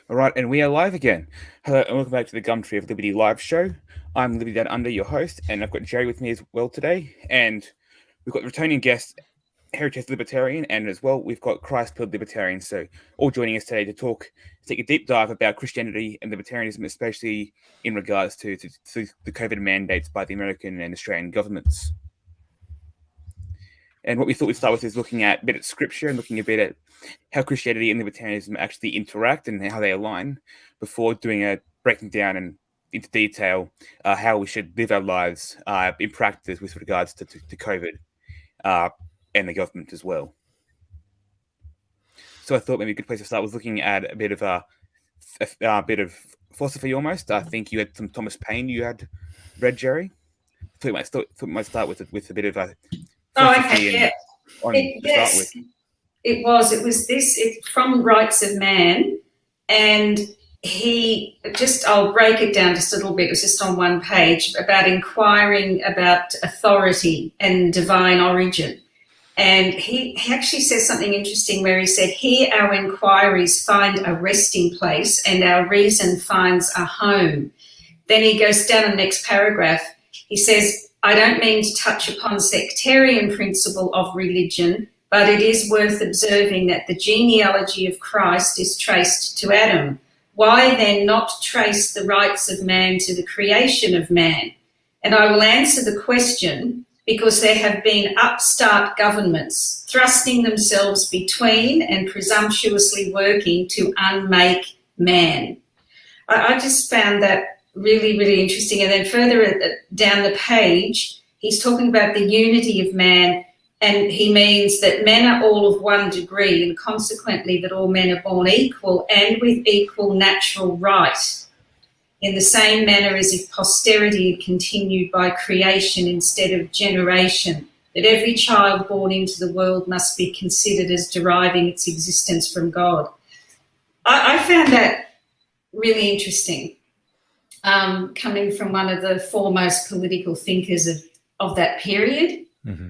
All right, and we are live again. Hello, and welcome back to the Gumtree of Liberty live show. I'm LibertyDownUnder, your host, and I've got Gerrie with me as well today. And we've got the returning guest, Heritage Libertarian, and as well, we've got Christpilled Libertarian. So, all joining us today to take a deep dive about Christianity and libertarianism, especially in regards to the COVID mandates by the American and Australian governments. And what we thought we'd start with is looking at a bit at scripture and looking a bit at how Christianity and libertarianism actually interact and how they align before breaking down and into detail how we should live our lives in practice with regards to COVID and the government as well. So I thought maybe a good place to start was looking at a bit of a bit of philosophy almost. I think you had some Thomas Paine you had read, Gerrie. I thought we might start with a bit of a okay, yes. It was from Rights of Man, and I'll break it down just a little bit. It was just on one page about inquiring about authority and divine origin. And he actually says something interesting where he said, here our inquiries find a resting place and our reason finds a home. Then he goes down in the next paragraph. He says, I don't mean to touch upon sectarian principle of religion, but it is worth observing that the genealogy of Christ is traced to Adam. Why then not trace the rights of man to the creation of man? And I will answer the question because there have been upstart governments thrusting themselves between and presumptuously working to unmake man. I just found that really, really interesting. And then further down the page, he's talking about the unity of man, and he means that men are all of one degree, and consequently that all men are born equal and with equal natural right, in the same manner as if posterity had continued by creation instead of generation, that every child born into the world must be considered as deriving its existence from God. I found that really interesting. Coming from one of the foremost political thinkers of that period. Mm-hmm.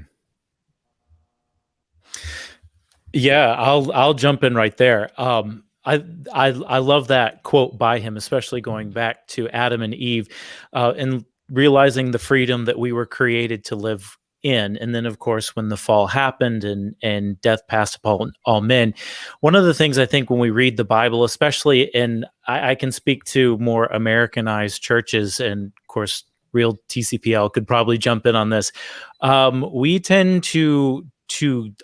Yeah, I'll jump in right there. I love that quote by him, especially going back to Adam and Eve, and realizing the freedom that we were created to live in. And then, of course, when the fall happened and death passed upon all men, one of the things I think when we read the Bible, especially I can speak to more Americanized churches, and of course, real TCPL could probably jump in on this. We tend to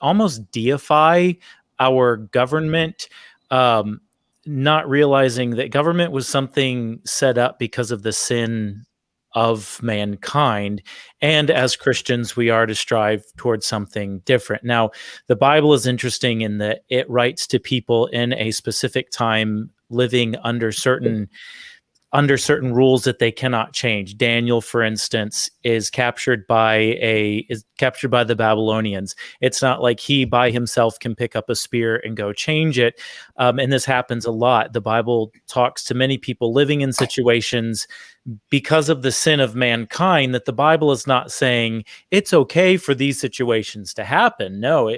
almost deify our government, not realizing that government was something set up because of the sin of mankind, and as Christians we are to strive towards something different. Now, the Bible is interesting in that it writes to people in a specific time living under certain rules that they cannot change. Daniel, for instance, is captured by the Babylonians. It's not like he by himself can pick up a spear and go change it. And this happens a lot. The Bible talks to many people living in situations because of the sin of mankind that the Bible is not saying it's okay for these situations to happen. No,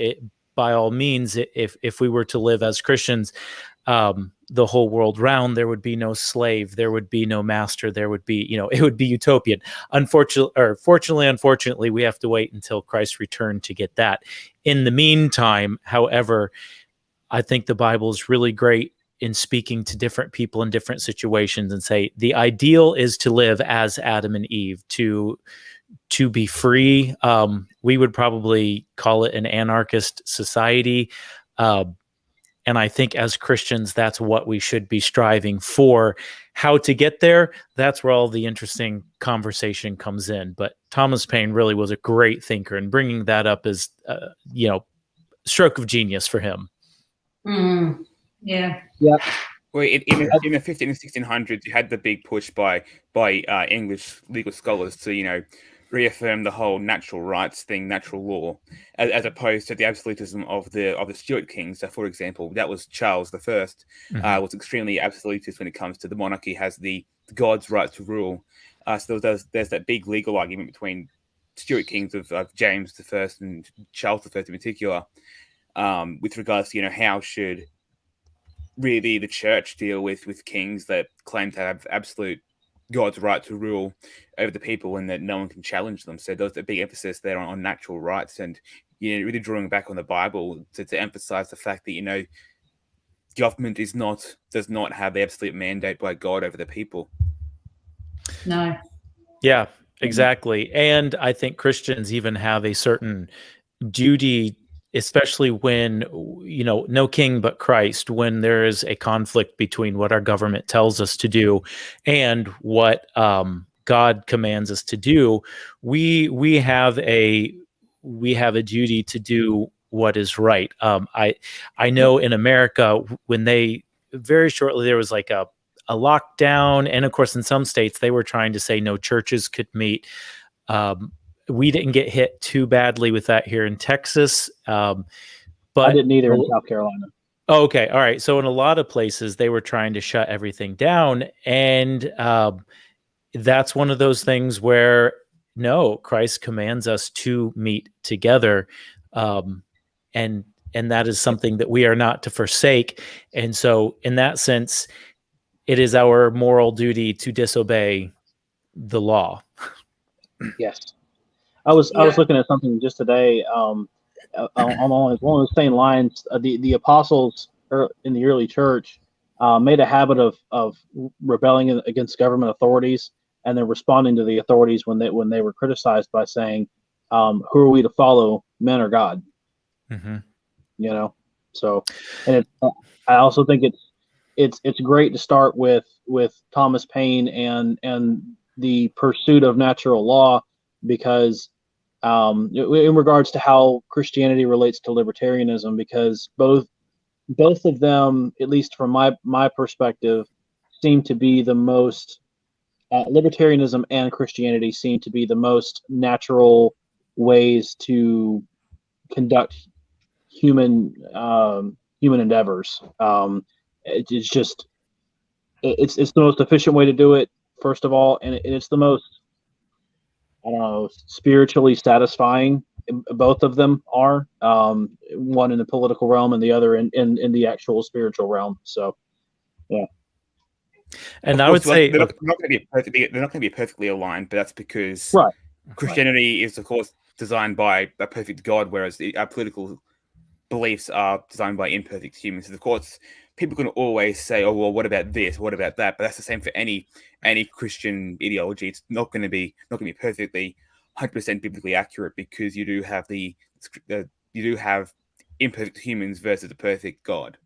by all means, if we were to live as Christians, the whole world round, there would be no slave, there would be no master, there would be, it would be utopian. Unfortunately, we have to wait until Christ's return to get that. In the meantime, however, I think the Bible is really great in speaking to different people in different situations and say the ideal is to live as Adam and Eve, to be free. We would probably call it an anarchist society. And I think as Christians, that's what we should be striving for. How to get there, that's where all the interesting conversation comes in. But Thomas Paine really was a great thinker, and bringing that up is, stroke of genius for him. Yeah. Well, in the 15 and 1600s, you had the big push by English legal scholars to, reaffirm the whole natural rights thing, natural law, as opposed to the absolutism of the Stuart kings. So, for example, that was Charles I, was extremely absolutist when it comes to the monarchy has the God's right to rule. So there's that big legal argument between Stuart kings of James I and Charles I in particular, with regards to how should really the church deal with kings that claim to have absolute God's right to rule over the people and that no one can challenge them. So there's a big emphasis there on natural rights and, really drawing back on the Bible to emphasize the fact that, government does not have the absolute mandate by God over the people. No. Yeah, exactly. And I think Christians even have a certain duty, especially when, no king but Christ, when there is a conflict between what our government tells us to do and what God commands us to do. We have a duty to do what is right. I know in America, when very shortly there was like a lockdown, and of course in some states they were trying to say no churches could meet. We didn't get hit too badly with that here in Texas, but I didn't either in South Carolina. Oh, okay, all right. So in a lot of places they were trying to shut everything down, and that's one of those things where no, Christ commands us to meet together, and that is something that we are not to forsake. And so in that sense, it is our moral duty to disobey the law. Yes. I was looking at something just today on one of the same lines. The apostles in the early church made a habit of rebelling against government authorities and then responding to the authorities when they were criticized by saying, "Who are we to follow, men or God?" Mm-hmm. So, and I also think it's great to start with Thomas Paine and the pursuit of natural law, because in regards to how Christianity relates to libertarianism, because both of them, at least from my perspective, seem to be the most libertarianism and Christianity seem to be the most natural ways to conduct human endeavors. It's just it's the most efficient way to do it, first of all, and it's the most, I don't know, spiritually satisfying. Both of them are, one in the political realm and the other in the actual spiritual realm. So, yeah. And I would say they're not going to be perfectly aligned, but that's because Christianity is, of course, designed by a perfect God, whereas our political beliefs are designed by imperfect humans. So of course, people can always say, "Oh, well, what about this? What about that?" But that's the same for any Christian ideology. It's not going to be perfectly 100% biblically accurate, because you do have imperfect humans versus a perfect God.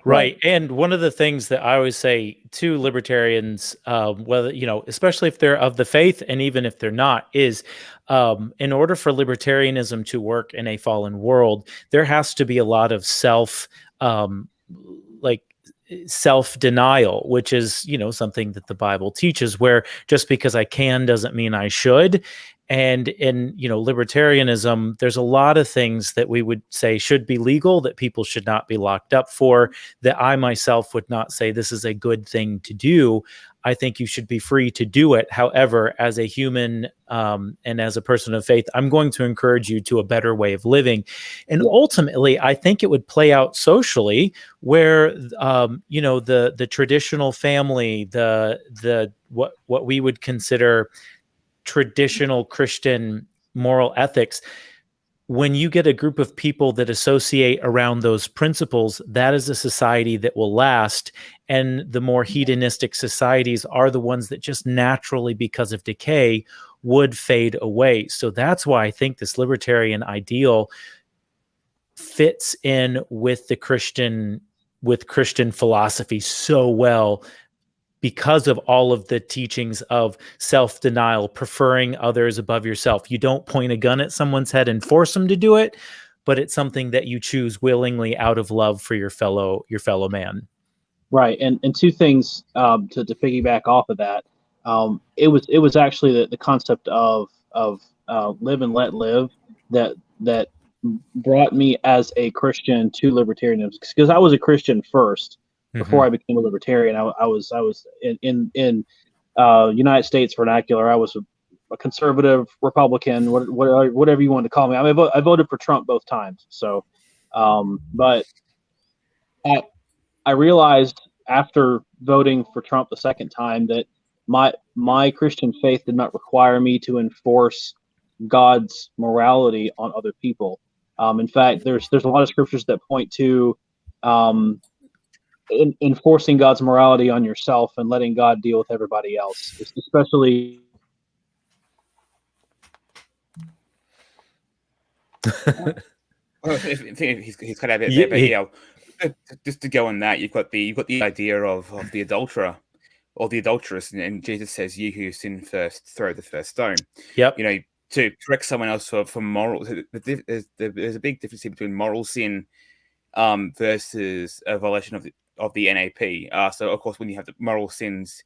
Right. And one of the things that I always say to libertarians, whether, especially if they're of the faith and even if they're not, is in order for libertarianism to work in a fallen world, there has to be a lot of self-denial, which is, something that the Bible teaches, where just because I can doesn't mean I should. And in, libertarianism, there's a lot of things that we would say should be legal, that people should not be locked up for, that I myself would not say this is a good thing to do. I think you should be free to do it. However, as a human and as a person of faith, I'm going to encourage you to a better way of living. And ultimately, I think it would play out socially, where the traditional family, the what we would consider traditional Christian moral ethics, when you get a group of people that associate around those principles, that is a society that will last. And the more hedonistic societies are the ones that just naturally, because of decay, would fade away. So that's why I think this libertarian ideal fits in with Christian philosophy so well, because of all of the teachings of self-denial, preferring others above yourself. You don't point a gun at someone's head and force them to do it, but it's something that you choose willingly out of love for your fellow man. Right. And two things to piggyback off of that. It was actually the concept of live and let live that brought me as a Christian to libertarianism, because I was a Christian first. Before I became a libertarian, I was in United States vernacular, I was a conservative Republican, whatever you want to call me. I mean, I voted for Trump both times. So, but I realized after voting for Trump the second time that my Christian faith did not require me to enforce God's morality on other people. In fact, there's a lot of scriptures that point to enforcing God's morality on yourself and letting God deal with everybody else, especially. Well, he's kind of a bit there, but yeah. Just to go on that, you've got the idea of the adulterer or the adulteress, and Jesus says, "You who sin first, throw the first stone." Yep. You know, to correct someone else for moral. There's a big difference between moral sin versus a violation of the NAP. So of course, when you have the moral sins,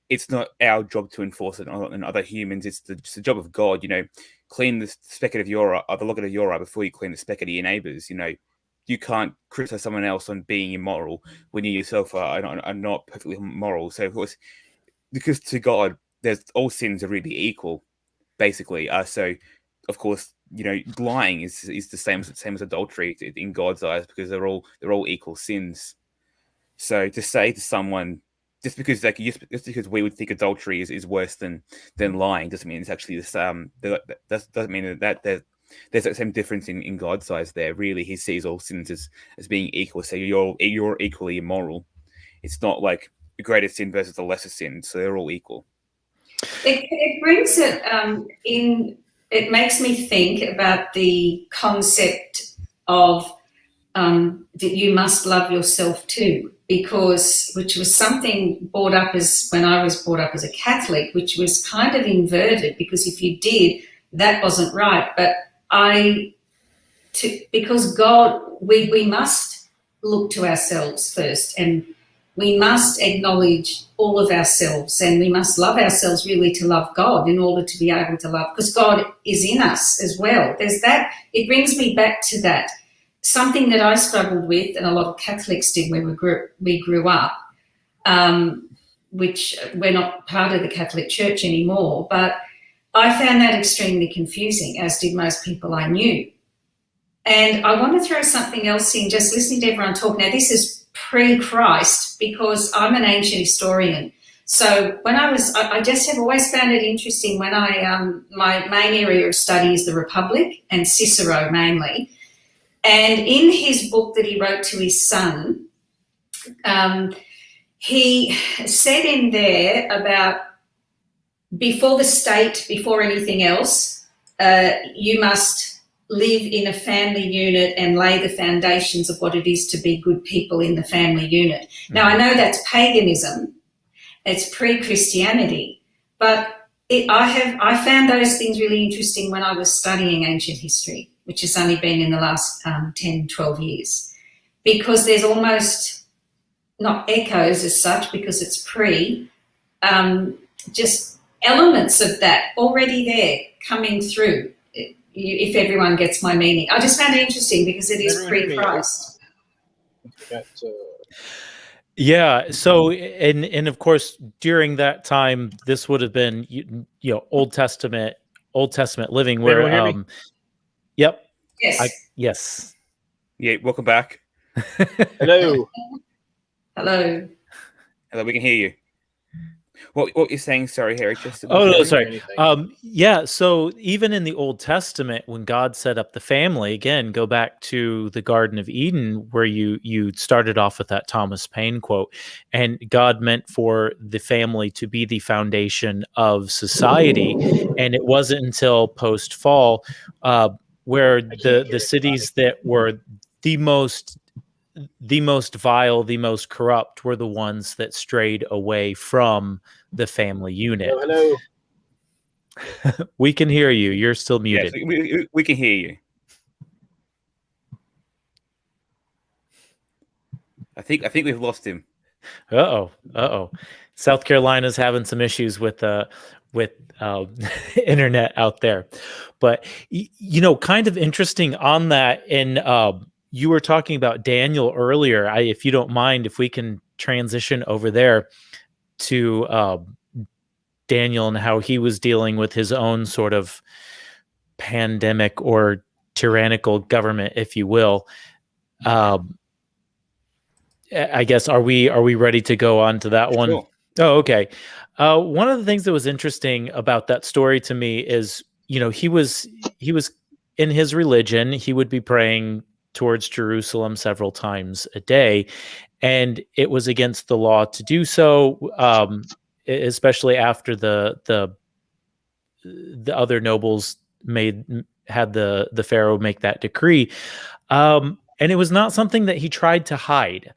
it's not our job to enforce it on other humans. It's the job of God. You know, clean the speck of your eye, or the log of your eye before you clean the speck of your neighbor's. You know, you can't criticize someone else on being immoral when you yourself are not perfectly moral. So of course, because to God, all sins are really equal, basically. So of course, you know, lying is the same as adultery in God's eyes, because they're all equal sins. So to say to someone, just because we would think adultery is worse than lying, doesn't mean it's actually the same. Doesn't mean that there's that same difference in God's eyes there. Really, he sees all sins as being equal. So you're equally immoral. It's not like the greater sin versus the lesser sin. So they're all equal. It brings it in. It makes me think about the concept of that you must love yourself too, which was something brought up when I was brought up as a Catholic, which was kind of inverted, because if you did, that wasn't right. But because God, we must look to ourselves first, and we must acknowledge all of ourselves, and we must love ourselves really to love God in order to be able to love, because God is in us as well. There's that. It brings me back to that. Something that I struggled with, and a lot of Catholics did when we grew up, which we're not part of the Catholic Church anymore, but I found that extremely confusing, as did most people I knew. And I want to throw something else in, just listening to everyone talk. Now, this is pre-Christ, because I'm an ancient historian. So when I just have always found it interesting when my main area of study is the Republic and Cicero mainly. And in his book that he wrote to his son, he said in there about before the state, before anything else, you must live in a family unit and lay the foundations of what it is to be good people in the family unit. Now, I know that's paganism, it's pre-Christianity, but I found those things really interesting when I was studying ancient history, which has only been in the last 10, 12 years, because there's almost not echoes as such, because it's just elements of that already there coming through, if everyone gets my meaning. I just found it interesting because it is pre-Christ. Yeah. So, and of course, during that time, this would have been, Old Testament living, where, yep. Yes. Yes. Yeah. Welcome back. Hello. Hello. Hello. We can hear you. What you're saying? Sorry, Harry. Sorry. Yeah. So even in the Old Testament, when God set up the family, again, go back to the Garden of Eden, where you started off with that Thomas Paine quote, and God meant for the family to be the foundation of society, and it wasn't until post-fall where the cities that were the most vile, the most corrupt, were the ones that strayed away from the family unit. Hello. We can hear you. You're still muted. Yes, we can hear you. I think we've lost him. Uh-oh. South Carolina's having some issues with internet out there. But kind of interesting on that, and you were talking about Daniel earlier. If you don't mind, if we can transition over there to Daniel and how he was dealing with his own sort of pandemic or tyrannical government, if you will. I guess are we ready to go on to that one? Sure. Oh, okay. One of the things that was interesting about that story to me is, he was in his religion, he would be praying towards Jerusalem several times a day, and it was against the law to do so, especially after the other nobles had the pharaoh make that decree. And it was not something that he tried to hide.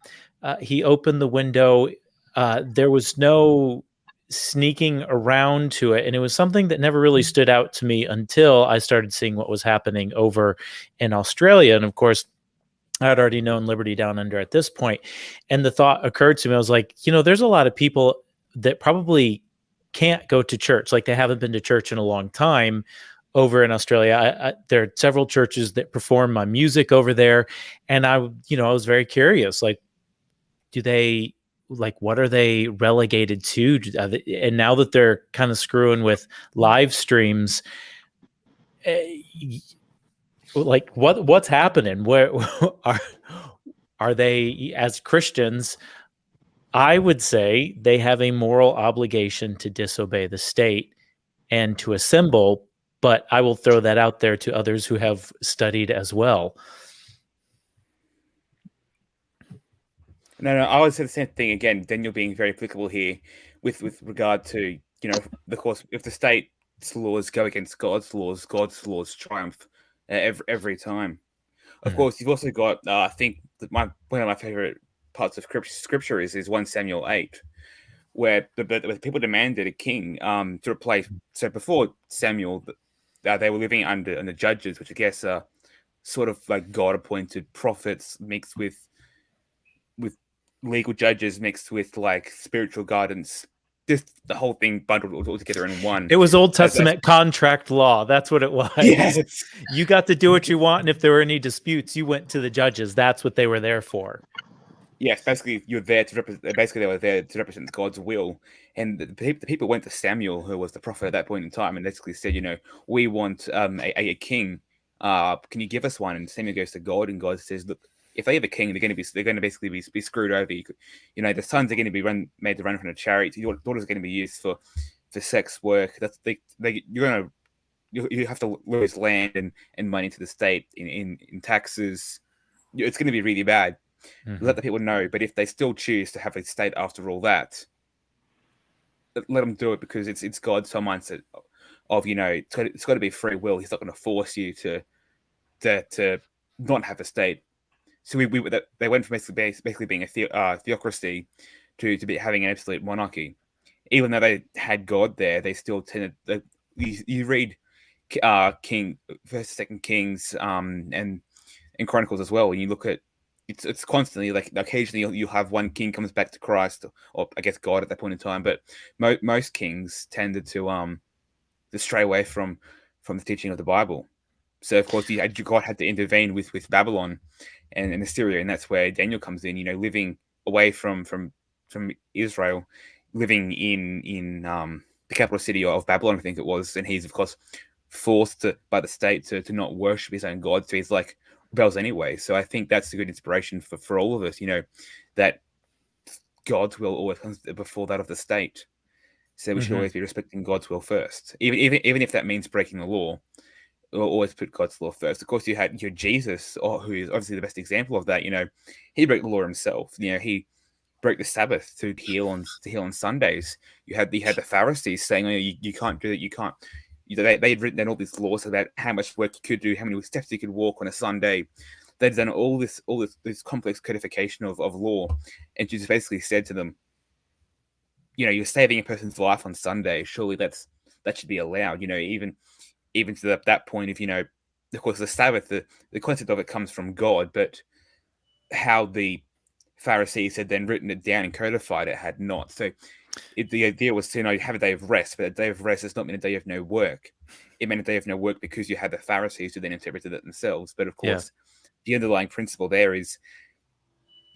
He opened the window. There was no sneaking around to it. And it was something that never really stood out to me until I started seeing what was happening over in Australia. And of course, I had already known Liberty Down Under at this point. And the thought occurred to me, I was like, there's a lot of people that probably can't go to church. Like, they haven't been to church in a long time over in Australia. There are several churches that perform my music over there. And I was very curious, like, what are they relegated to? And now that they're kind of screwing with live streams, like what's happening? Where are they, as Christians? I would say they have a moral obligation to disobey the state and to assemble, but I will throw that out there to others who have studied as well. No, I would say the same thing again. Daniel being very applicable here with regard to, of course, if the state's laws go against God's laws triumph every time. Of course, you've also got, I think, one of my favorite parts of scripture is 1 Samuel 8, where the people demanded a king to replace. So before Samuel, they were living under judges, which I guess are sort of like God-appointed prophets mixed with legal judges mixed with like spiritual guidance. Just the whole thing bundled all together in one. It was Old Testament contract law. That's what it was. Yes. You got to do what you want, and if there were any disputes, you went to the judges. That's what they were there for. Yes, basically you're there to represent. Basically, they were there to represent God's will, and the people went to Samuel, who was the prophet at that point in time, and basically said, we want a king. Can you give us one? And Samuel goes to God, and God says, look, if they have a king, they're going to basically be screwed over. The sons are going to be made to run from the chariot. Your daughters are going to be used for sex work. That's you have to lose land and money to the state in taxes. It's going to be really bad. Mm-hmm. Let the people know. But if they still choose to have a state after all that, let them do it, because it's God's mindset of it's got to be free will. He's not going to force you to not have a state. So they went from basically being a theocracy to be having an absolute monarchy. Even though they had God there, they still tended. You read First, Second Kings, and Chronicles as well, and you look at it's constantly like occasionally you'll have one king comes back to Christ, or I guess God at that point in time. But most kings tended to stray away from the teaching of the Bible. So of course God had to intervene with Babylon and Assyria, and that's where Daniel comes in. Living away from Israel, living in the capital city of Babylon, I think it was, and he's of course forced by the state to not worship his own God. So he's like rebels anyway. So I think that's a good inspiration for all of us. That God's will always comes before that of the state. So we should always be respecting God's will first, even if that means breaking the law. We'll always put God's law first. Of course, you had Jesus, who is obviously the best example of that. He broke the law himself. He broke the Sabbath to heal on Sundays. You had the Pharisees saying, "Oh, you can't do that. You can't." They had written down all these laws about how much work you could do, how many steps you could walk on a Sunday. They'd done all this complex codification of law, and Jesus basically said to them, "You're saving a person's life on Sunday. Surely that should be allowed. Even to that point of, of course, the Sabbath, the concept of it comes from God, but how the Pharisees had then written it down and codified it had not. So the idea was to have a day of rest, but a day of rest does not mean a day of no work. It meant a day of no work because you had the Pharisees who then interpreted it themselves. But of course, the underlying principle there is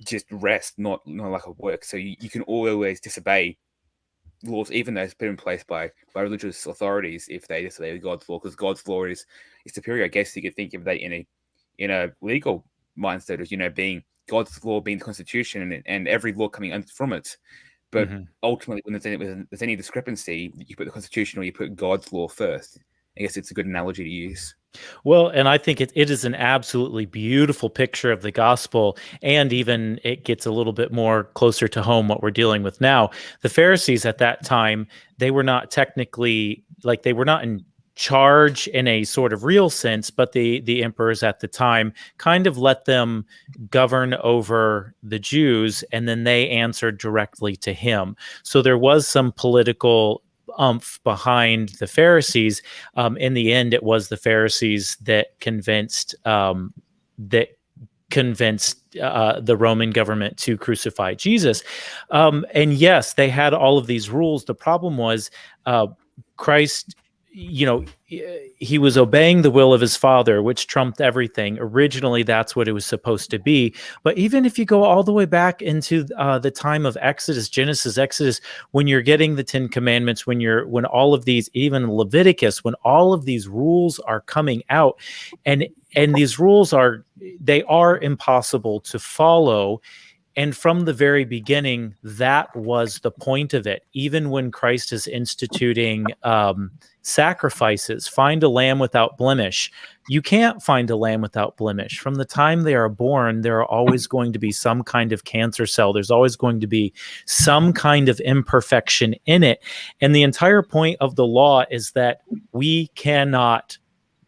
just rest, not like a work. So you can always disobey laws, even though it's put in place by religious authorities, if they disobey God's law, because God's law is superior. I guess you could think of that in a legal mindset as being God's law being the Constitution and every law coming from it. But ultimately, when there's any discrepancy, you put the Constitution or you put God's law first. I guess it's a good analogy to use. Well, and I think it is an absolutely beautiful picture of the gospel, and even it gets a little bit more closer to home what we're dealing with now. The Pharisees at that time, they were not technically, like, they were not in charge in a sort of real sense, but the emperors at the time kind of let them govern over the Jews, and then they answered directly to him. So there was some political umph behind the Pharisees. In the end, it was the Pharisees that convinced the Roman government to crucify Jesus. And yes, they had all of these rules. The problem was Christ, he was obeying the will of his Father, which trumped everything. Originally, that's what it was supposed to be. But even if you go all the way back into the time of Exodus, Genesis, Exodus, when you're getting the 10 Commandments, when all of these, even Leviticus, when all of these rules are coming out, and these rules are impossible to follow. And from the very beginning, that was the point of it. Even when Christ is instituting sacrifices, find a lamb without blemish. You can't find a lamb without blemish. From the time they are born, there are always going to be some kind of cancer cell. There's always going to be some kind of imperfection in it. And the entire point of the law is that we cannot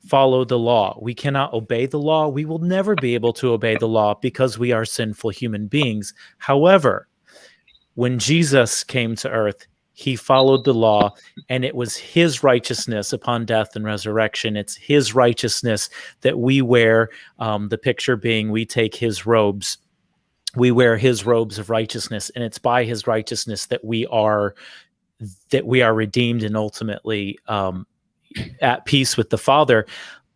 follow the law. We cannot obey the law. We will never be able to obey the law because we are sinful human beings. However, when Jesus came to earth, he followed the law, and it was his righteousness upon death and resurrection. It's his righteousness that we wear, the picture being we take his robes. We wear his robes of righteousness, and it's by his righteousness that we are redeemed and ultimately at peace with the Father.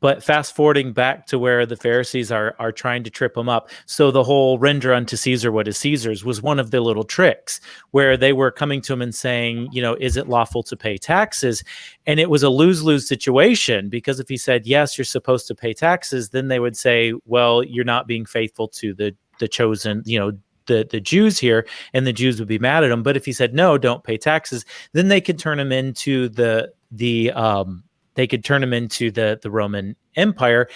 But fast forwarding back to where the Pharisees are trying to trip him up. So the whole render unto Caesar what is Caesar's was one of the little tricks where they were coming to him and saying, is it lawful to pay taxes? And it was a lose-lose situation, because if he said, yes, you're supposed to pay taxes, then they would say, well, you're not being faithful to the chosen, the Jews here, and the Jews would be mad at him. But if he said, no, don't pay taxes, then they could turn him into the Roman Empire,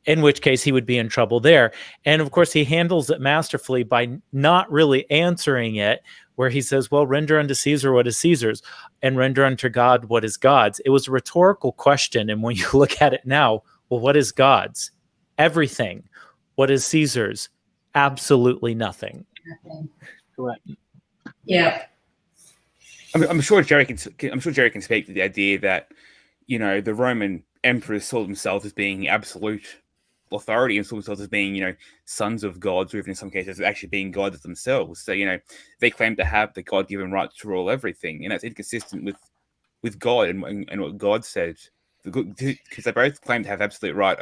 in which case he would be in trouble there. And of course, he handles it masterfully by not really answering it, where he says, well, render unto Caesar what is Caesar's, and render unto God what is God's. It was a rhetorical question. And when you look at it now, well, what is God's? Everything. What is Caesar's? Absolutely nothing. Correct. Yeah. I'm sure Gerrie can speak to the idea that, the Roman emperors saw themselves as being absolute authority and saw themselves as being, sons of gods, or even in some cases actually being gods themselves. So, they claim to have the God-given right to rule everything, and that's inconsistent with God and what God said. Because they both claim to have absolute right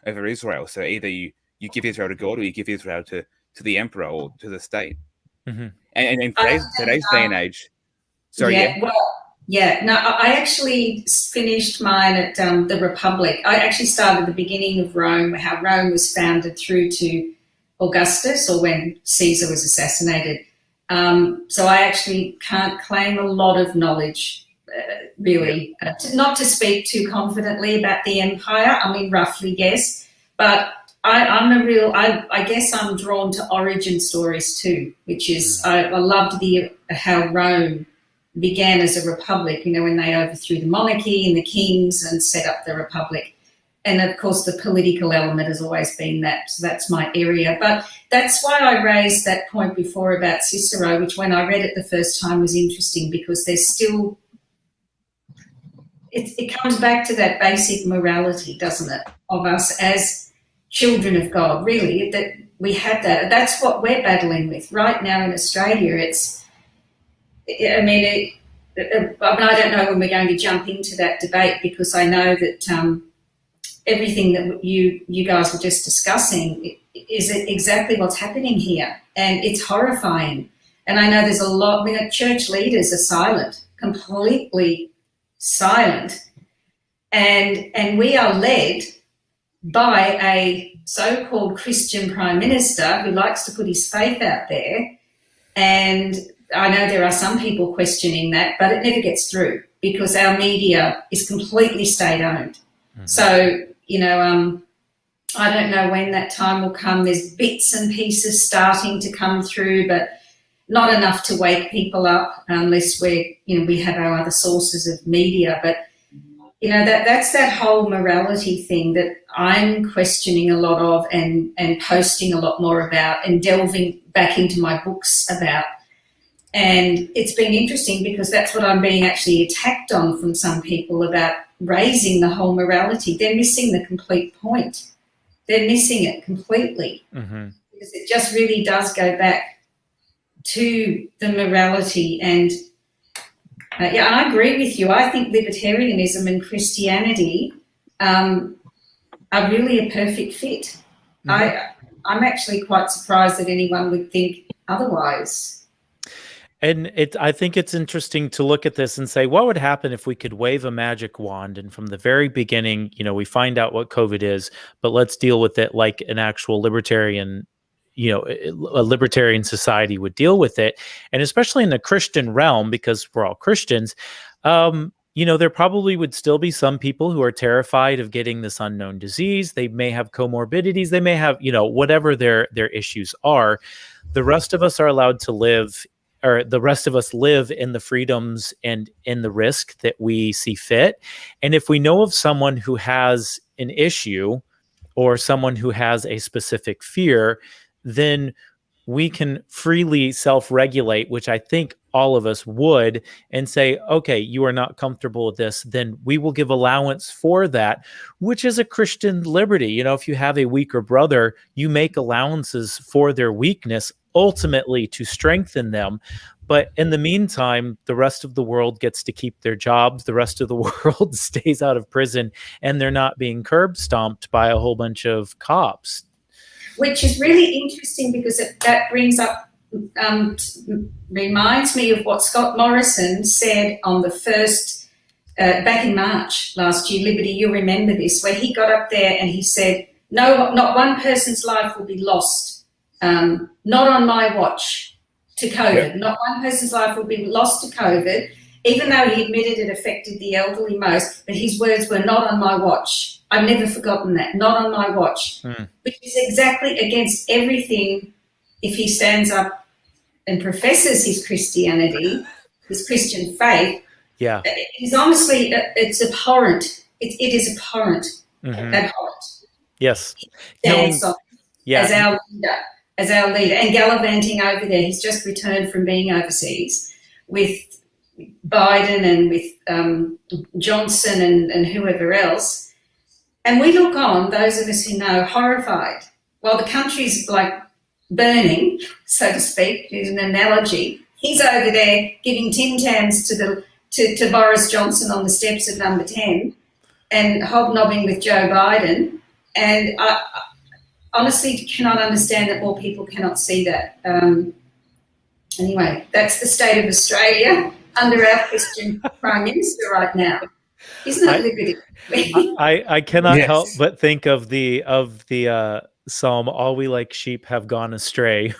over Israel. So either you give Israel to God, or you give Israel to the emperor or to the state. Mm-hmm. And in today's day and age, I actually finished mine at the Republic. I actually started at the beginning of Rome, how Rome was founded through to Augustus, or when Caesar was assassinated. So I actually can't claim a lot of knowledge, really. Not to speak too confidently about the empire. I mean, roughly, yes. But I guess I'm drawn to origin stories too, which is, I loved how Rome began as a republic, when they overthrew the monarchy and the kings and set up the republic. And of course, the political element has always been that. So that's my area. But that's why I raised that point before about Cicero, which when I read it the first time was interesting, because there's still, it comes back to that basic morality, doesn't it, of us as children of God, really, that we have that. That's what we're battling with right now in Australia. I don't know when we're going to jump into that debate, because I know that everything that you guys were just discussing is exactly what's happening here, and it's horrifying. And I know there's a lot. Church leaders are silent, completely silent, and we are led by a so-called Christian Prime Minister who likes to put his faith out there. And I know there are some people questioning that, but it never gets through because our media is completely state-owned. Mm-hmm. So, I don't know when that time will come. There's bits and pieces starting to come through, but not enough to wake people up unless we have our other sources of media. But, that's that whole morality thing that I'm questioning a lot of and posting a lot more about and delving back into my books about. And it's been interesting because that's what I'm being actually attacked on from some people about raising the whole morality. They're missing the complete point. They're missing it completely. Mm-hmm. Because it just really does go back to the morality. And I agree with you. I think libertarianism and Christianity are really a perfect fit. Mm-hmm. I'm actually quite surprised that anyone would think otherwise. And I think it's interesting to look at this and say, what would happen if we could wave a magic wand and from the very beginning, we find out what COVID is, but let's deal with it like an actual libertarian, a libertarian society would deal with it. And especially in the Christian realm, because we're all Christians, there probably would still be some people who are terrified of getting this unknown disease. They may have comorbidities. They may have, whatever their issues are. The rest of us are allowed to live, or the rest of us live in the freedoms and in the risk that we see fit. And if we know of someone who has an issue or someone who has a specific fear, then we can freely self-regulate, which I think all of us would, and say, okay, you are not comfortable with this, then we will give allowance for that, which is a Christian liberty. If you have a weaker brother, you make allowances for their weakness, ultimately to strengthen them. But in the meantime, the rest of the world gets to keep their jobs. The rest of the world stays out of prison, and they're not being curb stomped by a whole bunch of cops. Which is really interesting because that brings up, reminds me of what Scott Morrison said on the first, back in March last year, Liberty, you'll remember this, where he got up there and he said, no, not one person's life will be lost, not on my watch, to COVID. Not one person's life will be lost to COVID, even though he admitted it affected the elderly most, but his words were not on my watch. I've never forgotten that, not on my watch, which is exactly against everything. If he stands up and professes his Christianity, his Christian faith, it is honestly, it's abhorrent. It is abhorrent, abhorrent. Yes. As our leader, and gallivanting over there. He's just returned from being overseas with Biden and with Johnson and whoever else. And we look on, those of us who know, horrified. While the country's like burning, so to speak, is an analogy, he's over there giving Tim Tams to Boris Johnson on the steps of number 10 and hobnobbing with Joe Biden. And I honestly cannot understand that more people cannot see that. Anyway, that's the state of Australia under our Christian Prime Minister right now. Isn't it liberty? I cannot help but think of the psalm, all we like sheep have gone astray.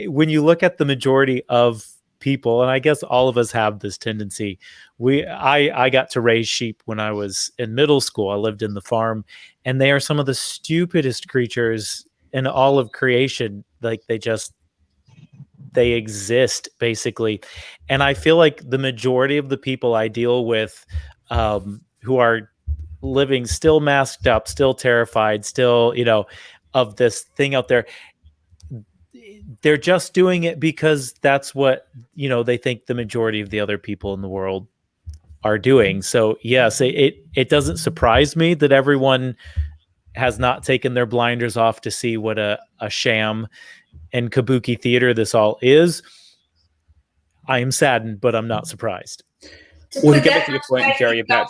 When you look at the majority of people, and I guess all of us have this tendency, I got to raise sheep when I was in middle school. I lived in the farm, and they are some of the stupidest creatures in all of creation. Like they exist basically. And I feel like the majority of the people I deal with who are living still masked up, still terrified, still, of this thing out there, they're just doing it because that's what, they think the majority of the other people in the world are doing. So yes, it doesn't surprise me that everyone has not taken their blinders off to see what a sham and kabuki theater this all is. I am saddened, but I'm not surprised. Well, to get back to your point, Gerrie, about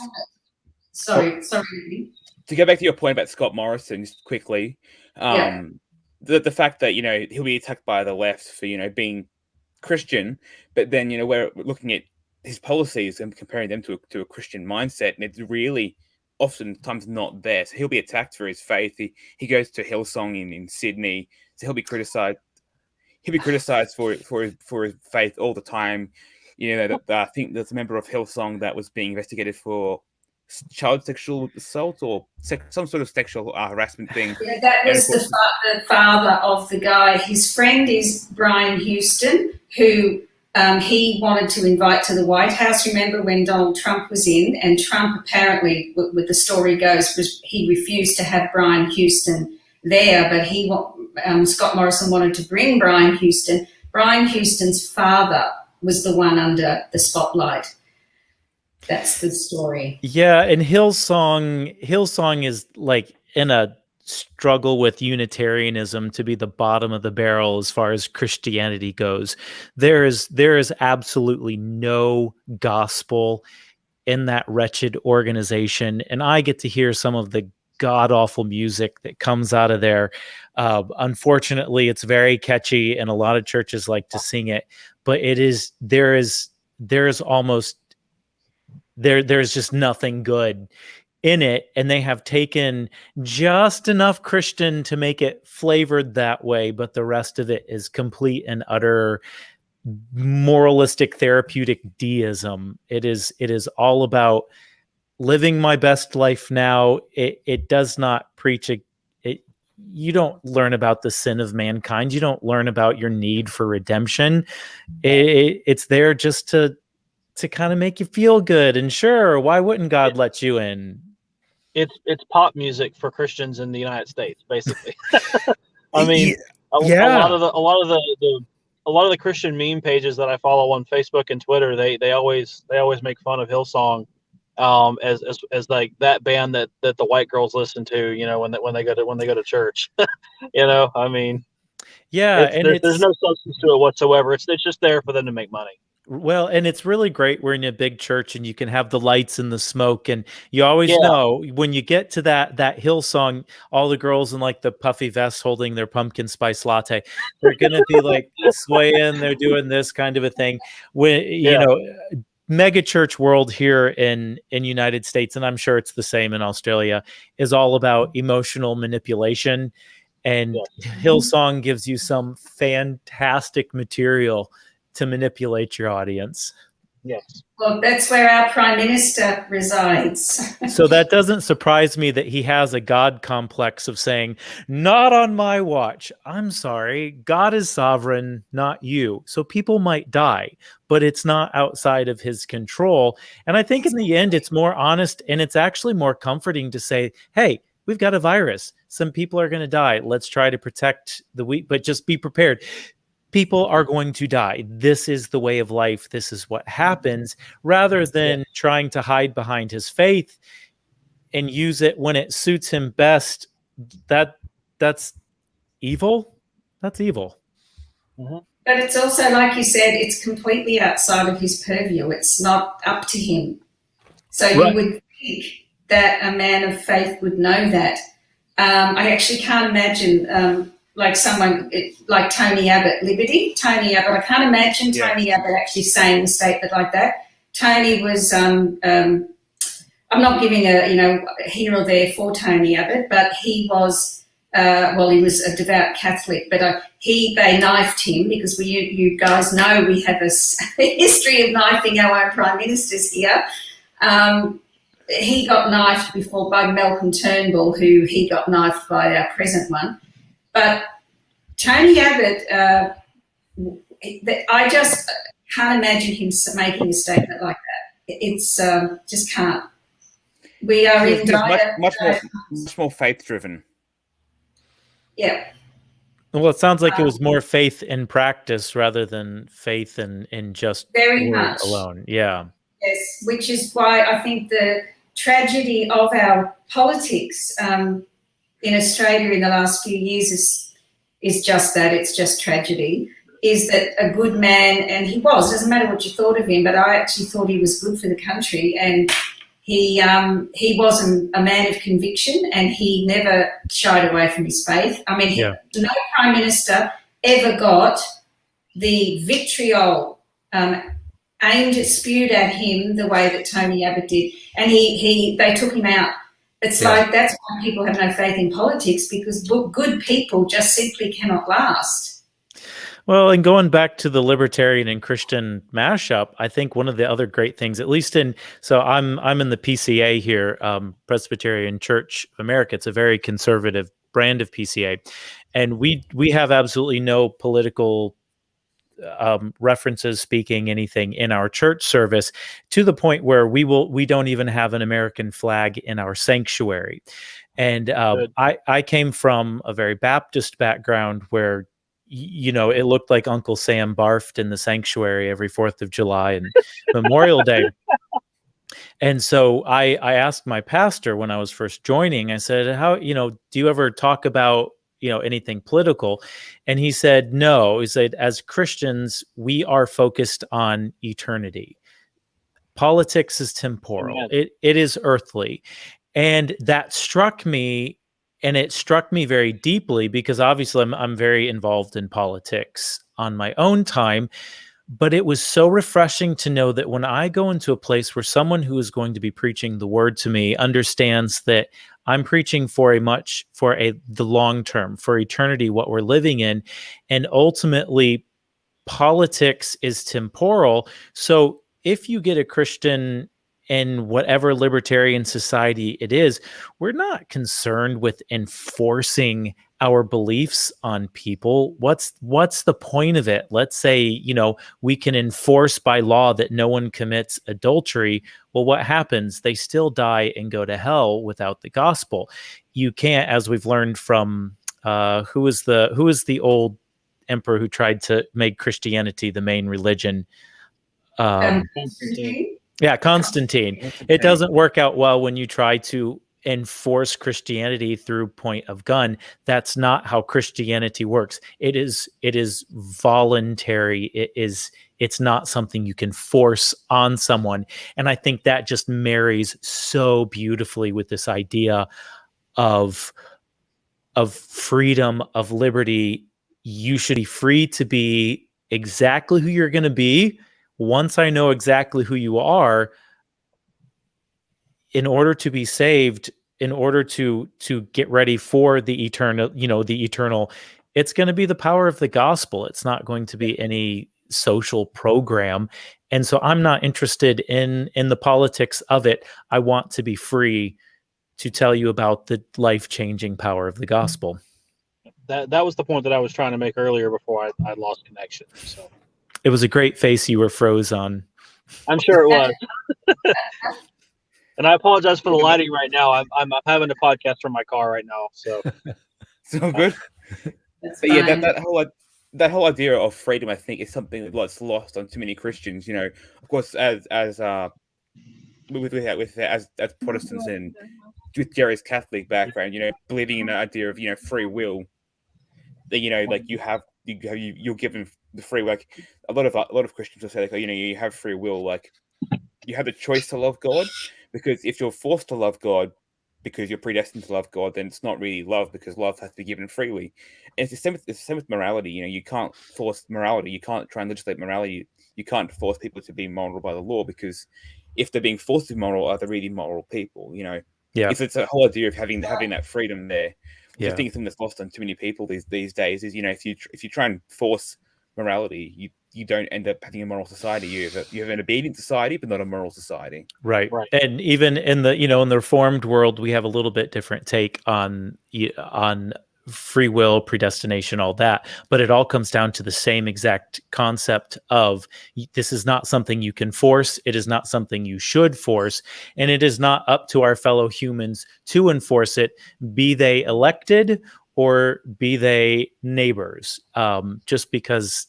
sorry. To go back to your point about Scott Morrison, just quickly, the fact that he'll be attacked by the left for being Christian, but then we're looking at his policies and comparing them to a Christian mindset, and it's really oftentimes not there. So he'll be attacked for his faith. He goes to Hillsong in Sydney, so he'll be criticized. He'll be criticized for his faith all the time. I think there's a member of Hillsong that was being investigated for child sexual assault or some sort of sexual harassment thing. Yeah, that was the father of the guy. His friend is Brian Houston, who he wanted to invite to the White House. Remember when Donald Trump was in, and Trump apparently, with the story goes, he refused to have Brian Houston there, but Scott Morrison wanted to bring Brian Houston. Brian Houston's father was the one under the spotlight. That's the story. Yeah, and Hillsong is like in a struggle with Unitarianism to be the bottom of the barrel as far as Christianity goes. There is absolutely no gospel in that wretched organization, and I get to hear some of the god-awful music that comes out of there. Unfortunately, it's very catchy, and a lot of churches like to sing it, but there's just nothing good in it, and they have taken just enough Christian to make it flavored that way, but the rest of it is complete and utter moralistic therapeutic deism. It is all about living my best life now. It does not preach you don't learn about the sin of mankind. You don't learn about your need for redemption. It's there just to kind of make you feel good. And sure, why wouldn't God let you in? It's pop music for Christians in the United States, basically. I mean, a lot of the Christian meme pages that I follow on Facebook and Twitter, they always make fun of Hillsong as like that band that the white girls listen to, when they go to church. I mean, yeah, there's no substance to it whatsoever. It's just there for them to make money. Well, and it's really great. We're in a big church and you can have the lights and the smoke, and you always know when you get to that Hillsong, all the girls in like the puffy vests holding their pumpkin spice latte, they're going to be like swaying, they're doing this kind of a thing. When, mega church world here in United States, and I'm sure it's the same in Australia, is all about emotional manipulation. And Hillsong gives you some fantastic material to manipulate your audience. Yes. Well, that's where our Prime Minister resides. So that doesn't surprise me that he has a God complex of saying, not on my watch. I'm sorry. God is sovereign, not you. So people might die, but it's not outside of his control. And I think in the end, it's more honest, and it's actually more comforting to say, hey, we've got a virus. Some people are going to die. Let's try to protect the weak, but just be prepared. People are going to die. This is the way of life. This is what happens, rather than trying to hide behind his faith and use it when it suits him best. That's evil. That's evil. Mm-hmm. But it's also, like you said, it's completely outside of his purview. It's not up to him. So you would think that a man of faith would know that. I actually can't imagine like someone like Tony Abbott, Tony Abbott. I can't imagine Tony Abbott actually saying a statement like that. Tony was, I'm not giving a here or there for Tony Abbott, but he was, he was a devout Catholic, but they knifed him because you guys know we have a history of knifing our own prime ministers here. He got knifed before by Malcolm Turnbull, who he got knifed by our present one. But Tony Abbott, I just can't imagine him making a statement like that. It's just can't. We are in much more faith-driven. Yeah. Well, it sounds like it was more faith in practice rather than faith in just very much alone. Yeah. Yes, which is why I think the tragedy of our politics in Australia in the last few years is just that. It's just tragedy. Is that a good man? And he was. Doesn't matter what you thought of him, but I actually thought he was good for the country, and he was a man of conviction, and he never shied away from his faith. I mean, no prime minister ever got the vitriol spewed at him the way that Tony Abbott did, and they took him out It's like that's why people have no faith in politics, because good people just simply cannot last. Well, and going back to the libertarian and Christian mashup, I think one of the other great things, at least so I'm in the PCA here, Presbyterian Church of America. It's a very conservative brand of PCA, and we have absolutely no political references speaking anything in our church service, to the point where we don't even have an American flag in our sanctuary. And I came from a very Baptist background where, it looked like Uncle Sam barfed in the sanctuary every 4th of July and Memorial Day. And so I asked my pastor when I was first joining, I said, how, do you ever talk about, anything political? And he said, no. He said, as Christians, we are focused on eternity. Politics is temporal. It is earthly. And that struck me, and it struck me very deeply, because obviously I'm very involved in politics on my own time. But it was so refreshing to know that when I go into a place where someone who is going to be preaching the word to me understands that I'm preaching for the long term, for eternity, what we're living in, and ultimately politics is temporal. So if you get a Christian in whatever libertarian society it is, we're not concerned with enforcing our beliefs on people. What's the point of it? Let's say, we can enforce by law that no one commits adultery. Well, what happens? They still die and go to hell without the gospel. You can't, as we've learned from who is the old emperor who tried to make Christianity the main religion? Constantine. Yeah, Constantine. It doesn't work out well when you try to enforce Christianity through point of gun. That's not how Christianity works. It is voluntary. It's not something you can force on someone. And I think that just marries so beautifully with this idea of freedom, of liberty. You should be free to be exactly who you're going to be. Once I know exactly who you are, in order to be saved, in order to get ready for the eternal, it's going to be the power of the gospel. It's not going to be any social program. And so I'm not interested in the politics of it. I want to be free to tell you about the life-changing power of the gospel. That was the point that I was trying to make earlier before I lost connection. So it was a great face you were froze on. I'm sure it was. And I apologize for the lighting right now. I'm having a podcast from my car right now. So good. But yeah, that whole idea of freedom, I think, is something that's lost on too many Christians. Of course, as Protestants and with Gerrie's Catholic background, believing in the idea of free will. That you're given the free will. Like a lot of Christians will say, you have free will, like you have the choice to love God. Because if you're forced to love God because you're predestined to love God, then it's not really love, because love has to be given freely. And it's the same with morality. You can't force morality. You can't try and legislate morality. You can't force people to be moral by the law, because if they're being forced to be moral, are they really moral people? Yeah. It's a whole idea of having that freedom there. Which I think is something that's lost on too many people these days. Is if you try and force morality, you don't end up having a moral society. You have an obedient society, but not a moral society. Right. And even in the in the Reformed world, we have a little bit different take on free will, predestination, all that. But it all comes down to the same exact concept of this is not something you can force. It is not something you should force. And it is not up to our fellow humans to enforce it, be they elected or be they neighbors. Just because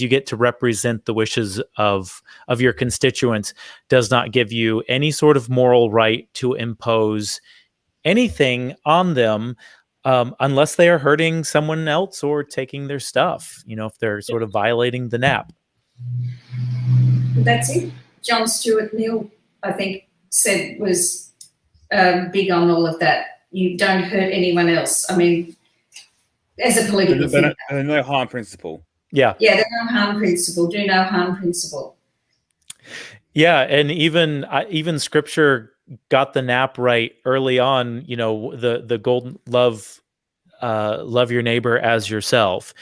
you get to represent the wishes of your constituents does not give you any sort of moral right to impose anything on them, unless they are hurting someone else or taking their stuff, if they're sort of violating the NAP. That's it. John Stuart Mill, I think, said was big on all of that. You don't hurt anyone else. I mean, as a political thinker. The no harm principle. Yeah. Yeah, the no harm principle. Do no harm principle. Yeah, and even Scripture got the nap right early on. You know, the golden love your neighbor as yourself,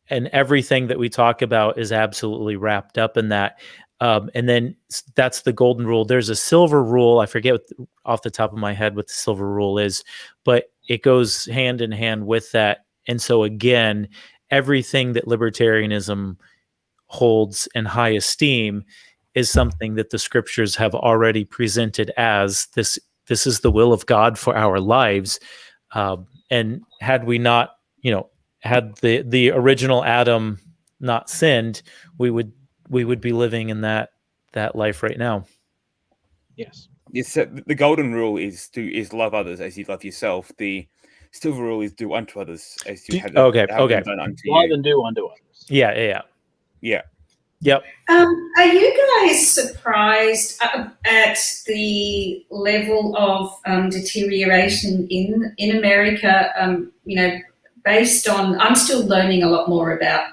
and everything that we talk about is absolutely wrapped up in that. And then that's the golden rule. There's a silver rule. I forget off the top of my head what the silver rule is, but it goes hand in hand with that. And so again, everything that libertarianism holds in high esteem is something that the scriptures have already presented as this. This is the will of God for our lives. And had we not, had the original Adam not sinned, we would be living in that life right now. Yes. The golden rule is love others as you love yourself. The silver rule is do unto others as you have them done unto you. Love and do unto others. Yeah. Yep. Are you guys surprised at the level of deterioration in America? Based on, I'm still learning a lot more about.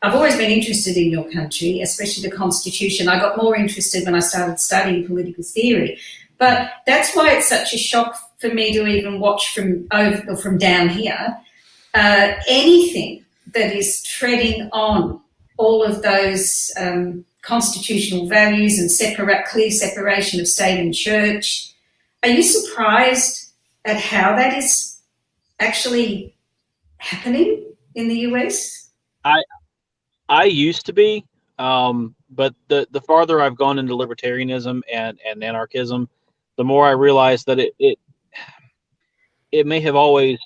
I've always been interested in your country, especially the Constitution. I got more interested when I started studying political theory, but that's why it's such a shock for me to even watch from down here anything that is treading on all of those constitutional values and clear separation of state and church. Are you surprised at how that is actually happening in the US? I used to be, but the farther I've gone into libertarianism and anarchism, the more I realize that it may have always.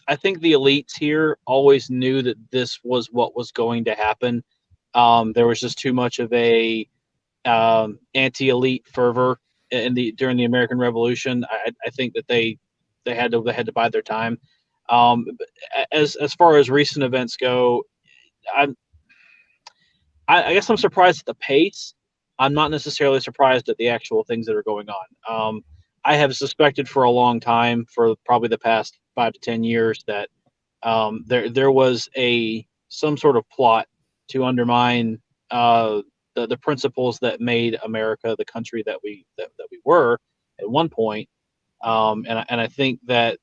I think the elites here always knew that this was what was going to happen. There was just too much of a anti-elite fervor during the American Revolution. I think that they had to bide their time. As far as recent events go, I guess I'm surprised at the pace. I'm not necessarily surprised at the actual things that are going on. I have suspected for a long time, for probably the past 5 to 10 years, that there was some sort of plot to undermine the principles that made America the country that we were at one point. And I think that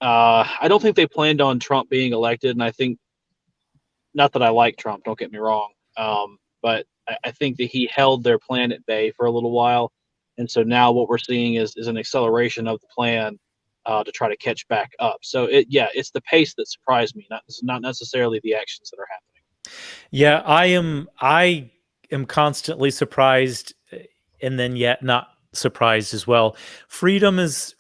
I don't think they planned on Trump being elected, and I think, not that I like Trump, don't get me wrong, but I think that he held their plan at bay for a little while. And so now what we're seeing is an acceleration of the plan to try to catch back up. So it's the pace that surprised me, not necessarily the actions that are happening. Yeah, I am constantly surprised, and then yet not surprised as well. Freedom is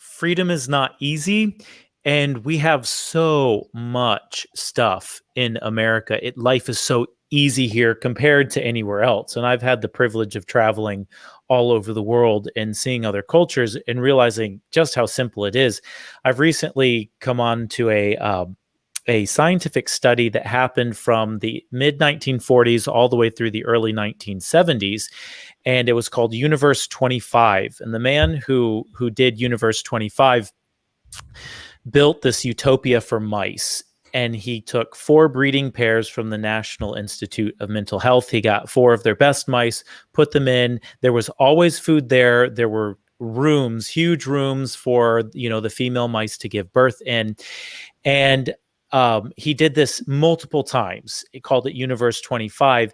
not easy, and we have so much stuff in America. Life is so easy here compared to anywhere else. And I've had the privilege of traveling all over the world and seeing other cultures and realizing just how simple it is. I've recently come on to a scientific study that happened from the mid 1940s all the way through the early 1970s. And it was called Universe 25. And the man who did Universe 25 built this utopia for mice. And he took 4 breeding pairs from the National Institute of Mental Health. He got 4 of their best mice, put them in. There was always food there. There were rooms, huge rooms for, the female mice to give birth in. And he did this multiple times. He called it Universe 25.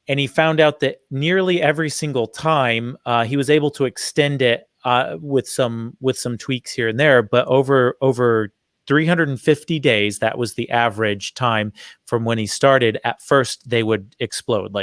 And he found out that nearly every single time he was able to extend it with some tweaks here and there, but over 350 days, that was the average time from when he started. At first, they would explode.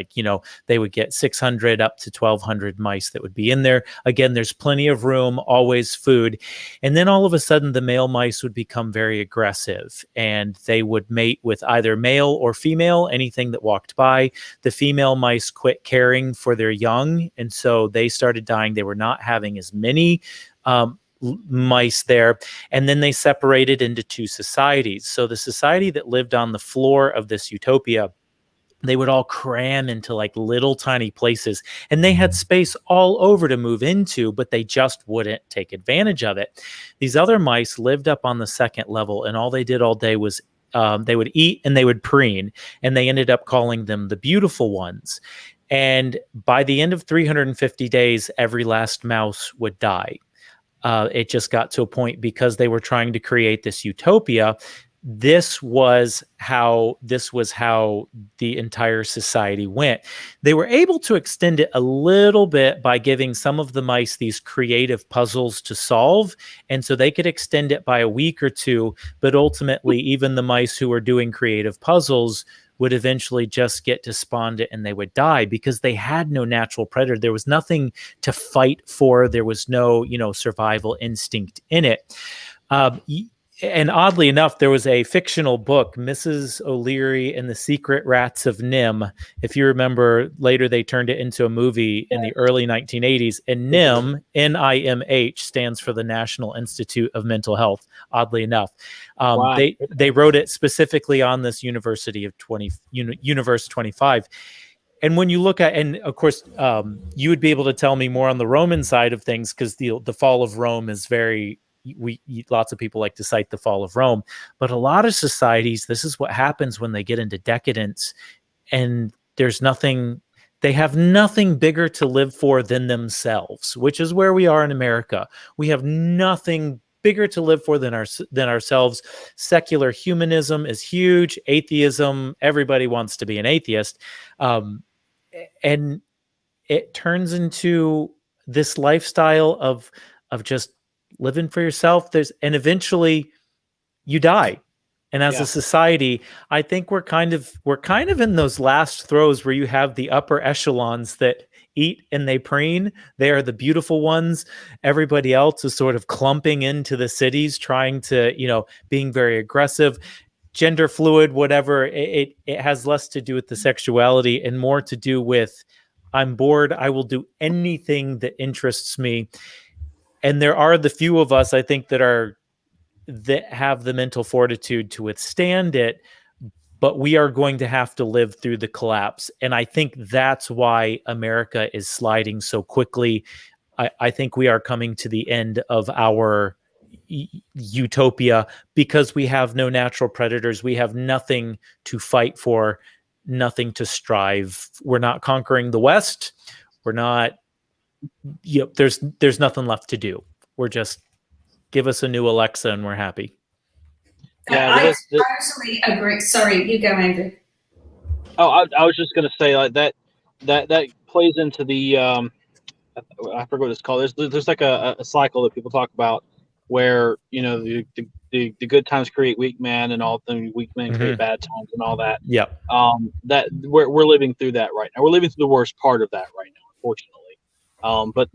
They would get 600 up to 1,200 mice that would be in there. Again, there's plenty of room, always food. And then all of a sudden, the male mice would become very aggressive, and they would mate with either male or female, anything that walked by. The female mice quit caring for their young, and so they started dying. They were not having as many mice there, and then they separated into 2 societies. So the society that lived on the floor of this utopia, they would all cram into little tiny places, and they had space all over to move into, but they just wouldn't take advantage of it. These other mice lived up on the second level, and all they did all day was they would eat and they would preen, and they ended up calling them the beautiful ones. And by the end of 350 days, every last mouse would die. It just got to a point because they were trying to create this utopia. This was how the entire society went. They were able to extend it a little bit by giving some of the mice these creative puzzles to solve. And so they could extend it by a week or two. But ultimately, even the mice who were doing creative puzzles would eventually just get despondent and they would die because they had no natural predator. There was nothing to fight for. There was no, survival instinct in it. And oddly enough, there was a fictional book, Mrs. O'Leary and the Secret Rats of Nim. If you remember, later they turned it into a movie in the early 1980s. And NIM, NIMH, stands for the National Institute of Mental Health, oddly enough. Wow. They wrote it specifically on this Universe 25. And when you look at, and of course, you would be able to tell me more on the Roman side of things, because the fall of Rome is lots of people like to cite the fall of Rome, but a lot of societies, this is what happens when they get into decadence, and they have nothing bigger to live for than themselves, which is where we are in America. We have nothing bigger to live for than ourselves. Secular humanism is huge. Atheism, everybody wants to be an atheist. And it turns into this lifestyle of just living for yourself. And eventually you die. And as a society, I think we're kind of in those last throes where you have the upper echelons that eat and they preen. They are the beautiful ones. Everybody else is sort of clumping into the cities, trying to, being very aggressive, gender fluid, whatever. It has less to do with the sexuality and more to do with, I'm bored. I will do anything that interests me. And there are the few of us, I think, that have the mental fortitude to withstand it, but we are going to have to live through the collapse. And I think that's why America is sliding so quickly. I think we are coming to the end of our utopia because we have no natural predators. We have nothing to fight for, nothing to strive. We're not conquering the West. We're not, there's nothing left to do. We're just, give us a new Alexa and we're happy. Yeah, I totally agree. Sorry, you go, Andrew. Oh, I was just going to say that plays into the I forget what it's called. There's like a cycle that people talk about where the good times create weak men, and all the weak men create bad times, and all that. Yeah. That we're living through that right now. We're living through the worst part of that right now, unfortunately. But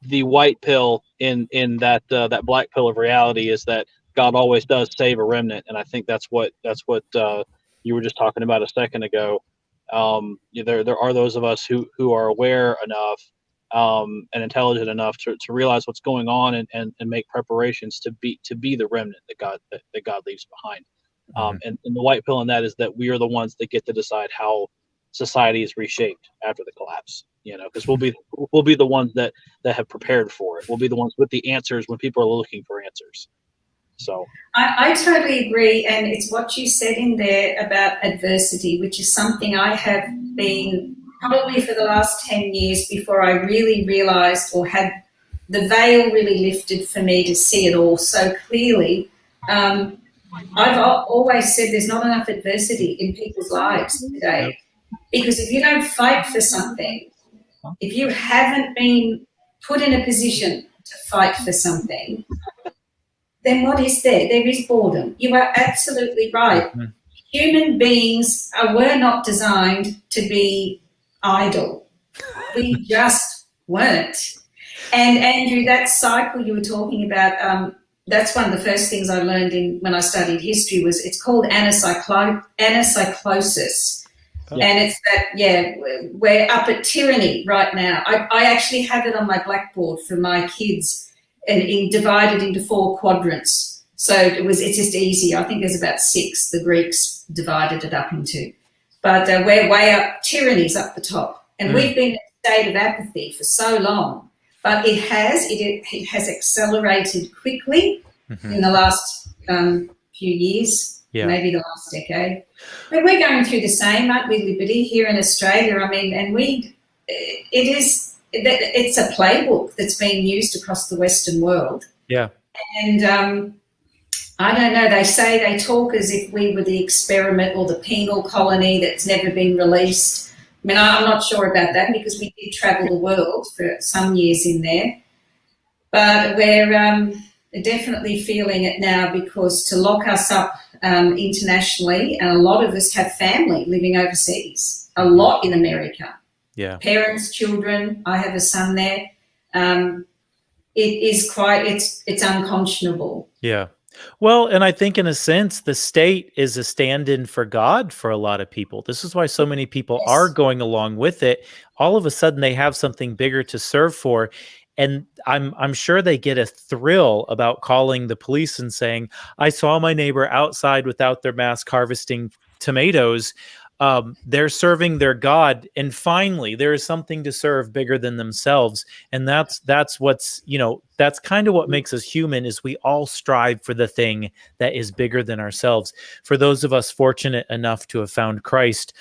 the white pill in that black pill of reality is that God always does save a remnant, and I think that's what you were just talking about a second ago. There are those of us who are aware enough and intelligent enough to realize what's going on and make preparations to be the remnant that God leaves behind. And the white pill in that is that we are the ones that get to decide how society is reshaped after the collapse. Because we'll be the ones that have prepared for it. We'll be the ones with the answers when people are looking for answers. So I totally agree, and it's what you said in there about adversity, which is something I have been probably for the last 10 years before I really realised or had the veil really lifted for me to see it all so clearly. I've always said there's not enough adversity in people's lives today, because if you don't fight for something, if you haven't been put in a position to fight for something, then what is there? There is boredom. You are absolutely right. Mm-hmm. Human beings were not designed to be idle. We just weren't. And Andrew, that cycle you were talking about, that's one of the first things I learned when I studied history. It's called Anticyclosis. And it's that, we're up at tyranny right now. I actually have it on my blackboard for my kids and divided into 4 quadrants. So it's just easy. I think there's about 6 the Greeks divided it up into. But we're way up, tyranny's up the top. And we've been in a state of apathy for so long. But it has accelerated quickly in the last few years. Yeah. maybe the last decade. But we're going through the same, aren't we, Liberty, here in Australia? I mean, and it's a playbook that's being used across the Western world. Yeah. And I don't know, they talk as if we were the experiment or the penal colony that's never been released. I mean, I'm not sure about that because we did travel the world for some years in there. But we're definitely feeling it now, because to lock us up internationally, and a lot of us have family living overseas, a lot in America. Yeah. Parents, children, I have a son there. It's unconscionable. Yeah. Well, and I think in a sense, the state is a stand-in for God for a lot of people. This is why so many people are going along with it. All of a sudden, they have something bigger to serve for. And I'm sure they get a thrill about calling the police and saying, I saw my neighbor outside without their mask harvesting tomatoes. They're serving their God. And finally, there is something to serve bigger than themselves. And that's what's, that's kind of what makes us human, is we all strive for the thing that is bigger than ourselves. For those of us fortunate enough to have found Christ,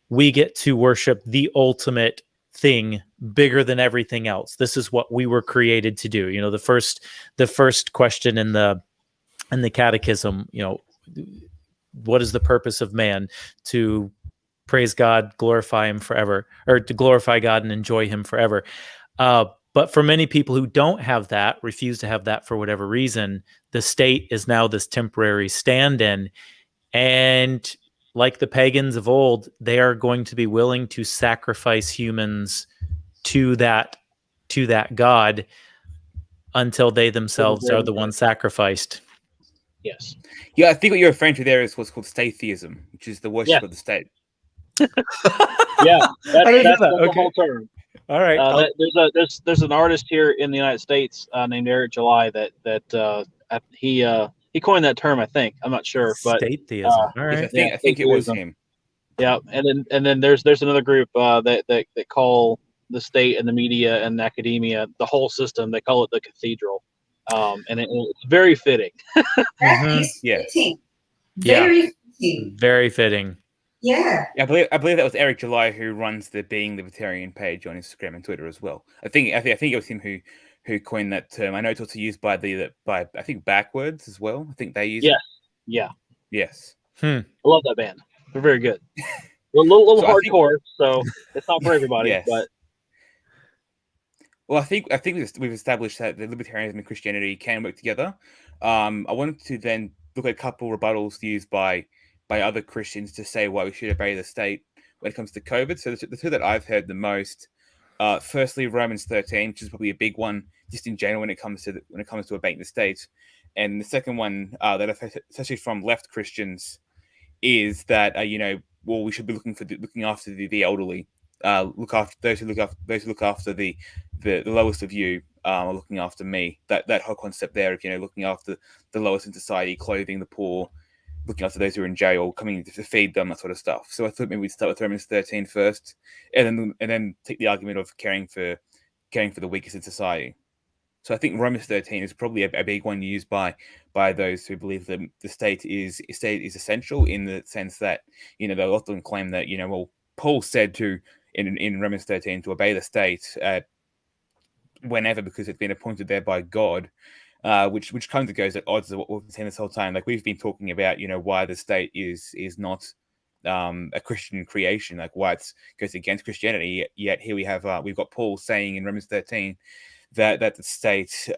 we get to worship the ultimate thing bigger than everything else. This is what we were created to do. The first question in the catechism, what is the purpose of man? To praise God, glorify him forever, or to glorify God and enjoy him forever. But for many people who don't have that, refuse to have that for whatever reason, the state is now this temporary stand-in. And like the pagans of old, they are going to be willing to sacrifice humans to that God until they themselves are the ones sacrificed. Yes. Yeah, I think what you're referring to there is what's called statheism, which is the worship of the state. Yeah, that's the whole term. All right. There's an artist here in the United States named Eric July that he coined that term. I think, I'm not sure, but state theism. All right. Yes, I think it was him. Yeah, and then there's another group that call the state and the media and academia, the whole system, they call it the Cathedral, and it's very fitting. That is fitting. Very fitting. Very fitting. Yeah. I believe that was Eric July, who runs the Being Libertarian page on Instagram and Twitter as well. I think it was him who coined that term. I know it's also used by I think Backwards as well. I think they use it. Yeah. Yes. I love that band. They're very good. They're a little hardcore, so it's not for everybody. Yes. But well, I think we've established that the libertarianism and Christianity can work together. I wanted to then look at a couple rebuttals used by other Christians to say why we should obey the state when it comes to COVID. So the two that I've heard the most, firstly, Romans 13, which is probably a big one just in general when it comes to obeying the state, and the second one that I've heard, especially from left Christians, is that we should be looking after the elderly, look after those who look after the lowest of you, are looking after me. That whole concept there of looking after the lowest in society, clothing the poor, looking after those who are in jail, coming to feed them, that sort of stuff. So I thought maybe we'd start with Romans 13 first, and then take the argument of caring for the weakest in society. So I think Romans 13 is probably a big one used by those who believe that the state is essential, in the sense that they'll often claim that Paul said in Romans 13 to obey the state whenever, because it's been appointed there by God. Which kind of goes at odds of what we've been saying this whole time. Like, we've been talking about, why the state is not a Christian creation, like why it goes against Christianity. Yet here we've got Paul saying in Romans 13 that the state,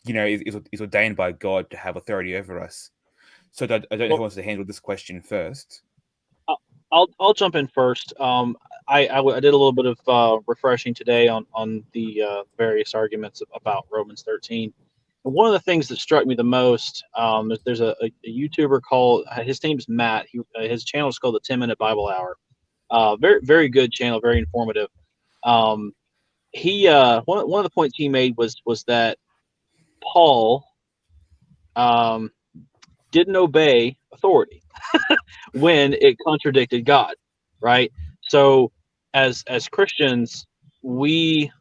is ordained by God to have authority over us. So I don't know who wants to handle this question first. I'll jump in first. I did a little bit of refreshing today on the various arguments about Romans 13. And one of the things that struck me the most, there's a YouTuber called, his name's Matt. His channel is called the 10-Minute Bible Hour. Very, very good channel, very informative. One of the points he made was that Paul didn't obey authority when it contradicted God, right? So as Christians, we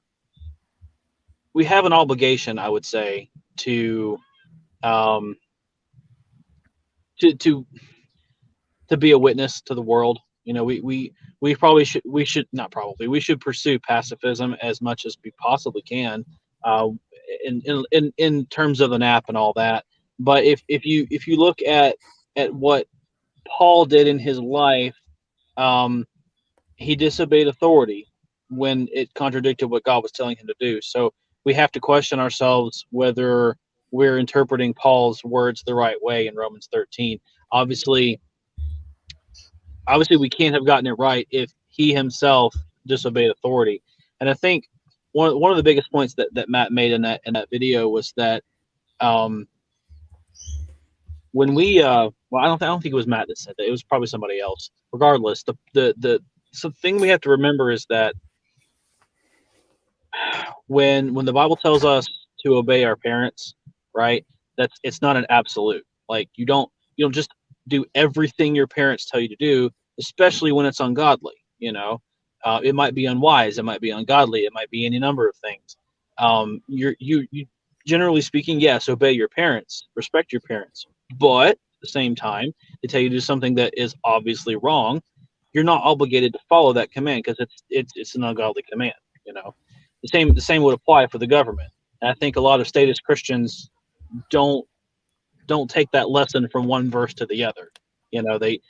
have an obligation, I would say, to to be a witness to the world. You know, we probably should, not probably, we should pursue pacifism as much as we possibly can, in terms of an app and all that. But if you look at what Paul did in his life, he disobeyed authority when it contradicted what God was telling him to do. So we have to question ourselves whether we're interpreting Paul's words the right way in Romans 13. Obviously we can't have gotten it right if he himself disobeyed authority. And I think one of the biggest points that Matt made in that video was that when we well, I don't think it was Matt that said that. It was probably somebody else. Regardless, the thing we have to remember is that when the Bible tells us to obey our parents, right? It's not an absolute. Like you don't just do everything your parents tell you to do, especially when it's ungodly. You know, it might be unwise, it might be ungodly, it might be any number of things. You generally speaking, yes, obey your parents, respect your parents, but at the same time, they tell you to do something that is obviously wrong. You're not obligated to follow that command because it's an ungodly command. You know, the same would apply for the government. And I think a lot of statist Christians don't take that lesson from one verse to the other. You know, they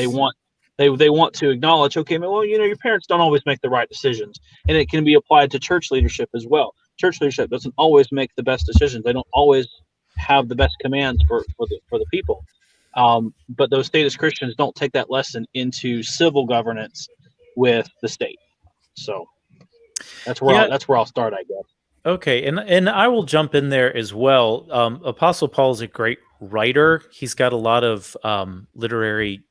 want to acknowledge, okay, well, you know, your parents don't always make the right decisions, and it can be applied to church leadership as well. Church leadership doesn't always make the best decisions. They don't always have the best commands for the people. But those statist Christians don't take that lesson into civil governance with the state. So that's where I'll start, I guess. Okay, and I will jump in there as well. Apostle Paul is a great writer. He's got a lot of literary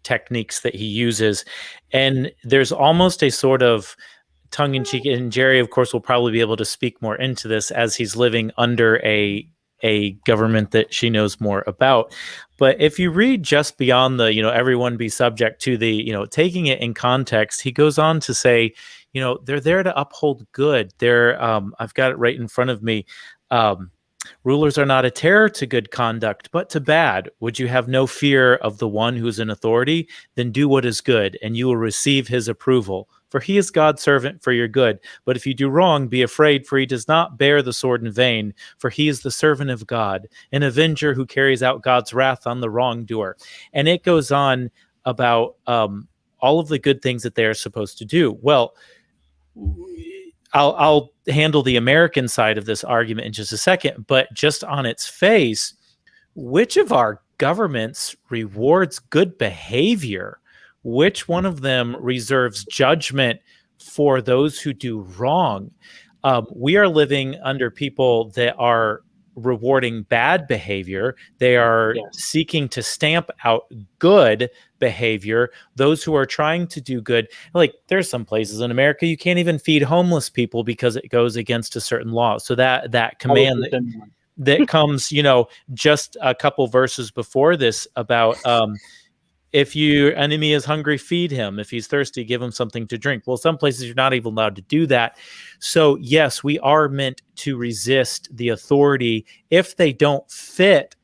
techniques that he uses, and there's almost a sort of tongue-in-cheek, and Gerrie, of course, will probably be able to speak more into this as he's living under a government that she knows more about. But if you read just beyond the, everyone be subject to the, taking it in context, he goes on to say, they're there to uphold good. I've got it right in front of me. Rulers are not a terror to good conduct, but to bad. Would you have no fear of the one who is in authority? Then do what is good, and you will receive his approval. For he is God's servant for your good. But if you do wrong, be afraid, for he does not bear the sword in vain. For he is the servant of God, an avenger who carries out God's wrath on the wrongdoer. And it goes on about all of the good things that they are supposed to do. Well, I'll handle the American side of this argument in just a second, but just on its face, which of our governments rewards good behavior? Which one of them reserves judgment for those who do wrong? We are living under people that are rewarding bad behavior. They are seeking to stamp out good behavior. Those who are trying to do good, like there's some places in America you can't even feed homeless people because it goes against a certain law. So that command that comes, just a couple verses before this about if your enemy is hungry, feed him. If he's thirsty, give him something to drink. Well, some places you're not even allowed to do that. So yes, we are meant to resist the authority if they don't fit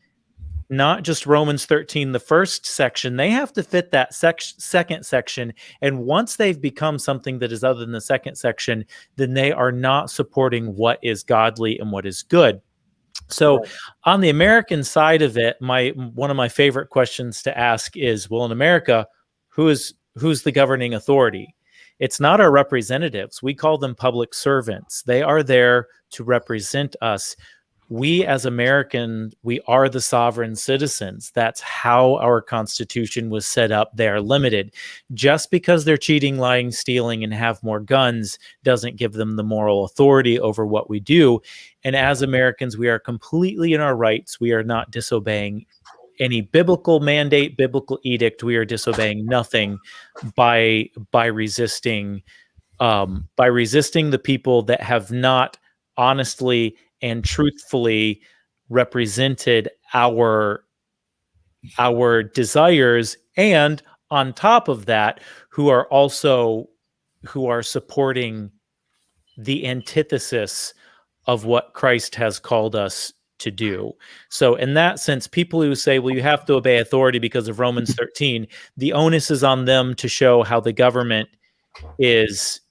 not just Romans 13, the first section. They have to fit that second section. And once they've become something that is other than the second section, then they are not supporting what is godly and what is good. So on the American side of it, one of my favorite questions to ask is, well, in America, who's the governing authority? It's not our representatives. We call them public servants. They are there to represent us. We as Americans, we are the sovereign citizens. That's how our Constitution was set up. They are limited. Just because they're cheating, lying, stealing, and have more guns doesn't give them the moral authority over what we do. And as Americans, we are completely in our rights. We are not disobeying any biblical mandate, biblical edict. We are disobeying nothing by resisting the people that have not honestly and truthfully represented our desires, and on top of that, who are supporting the antithesis of what Christ has called us to do. So in that sense, people who say, well, you have to obey authority because of Romans 13, the onus is on them to show how the government is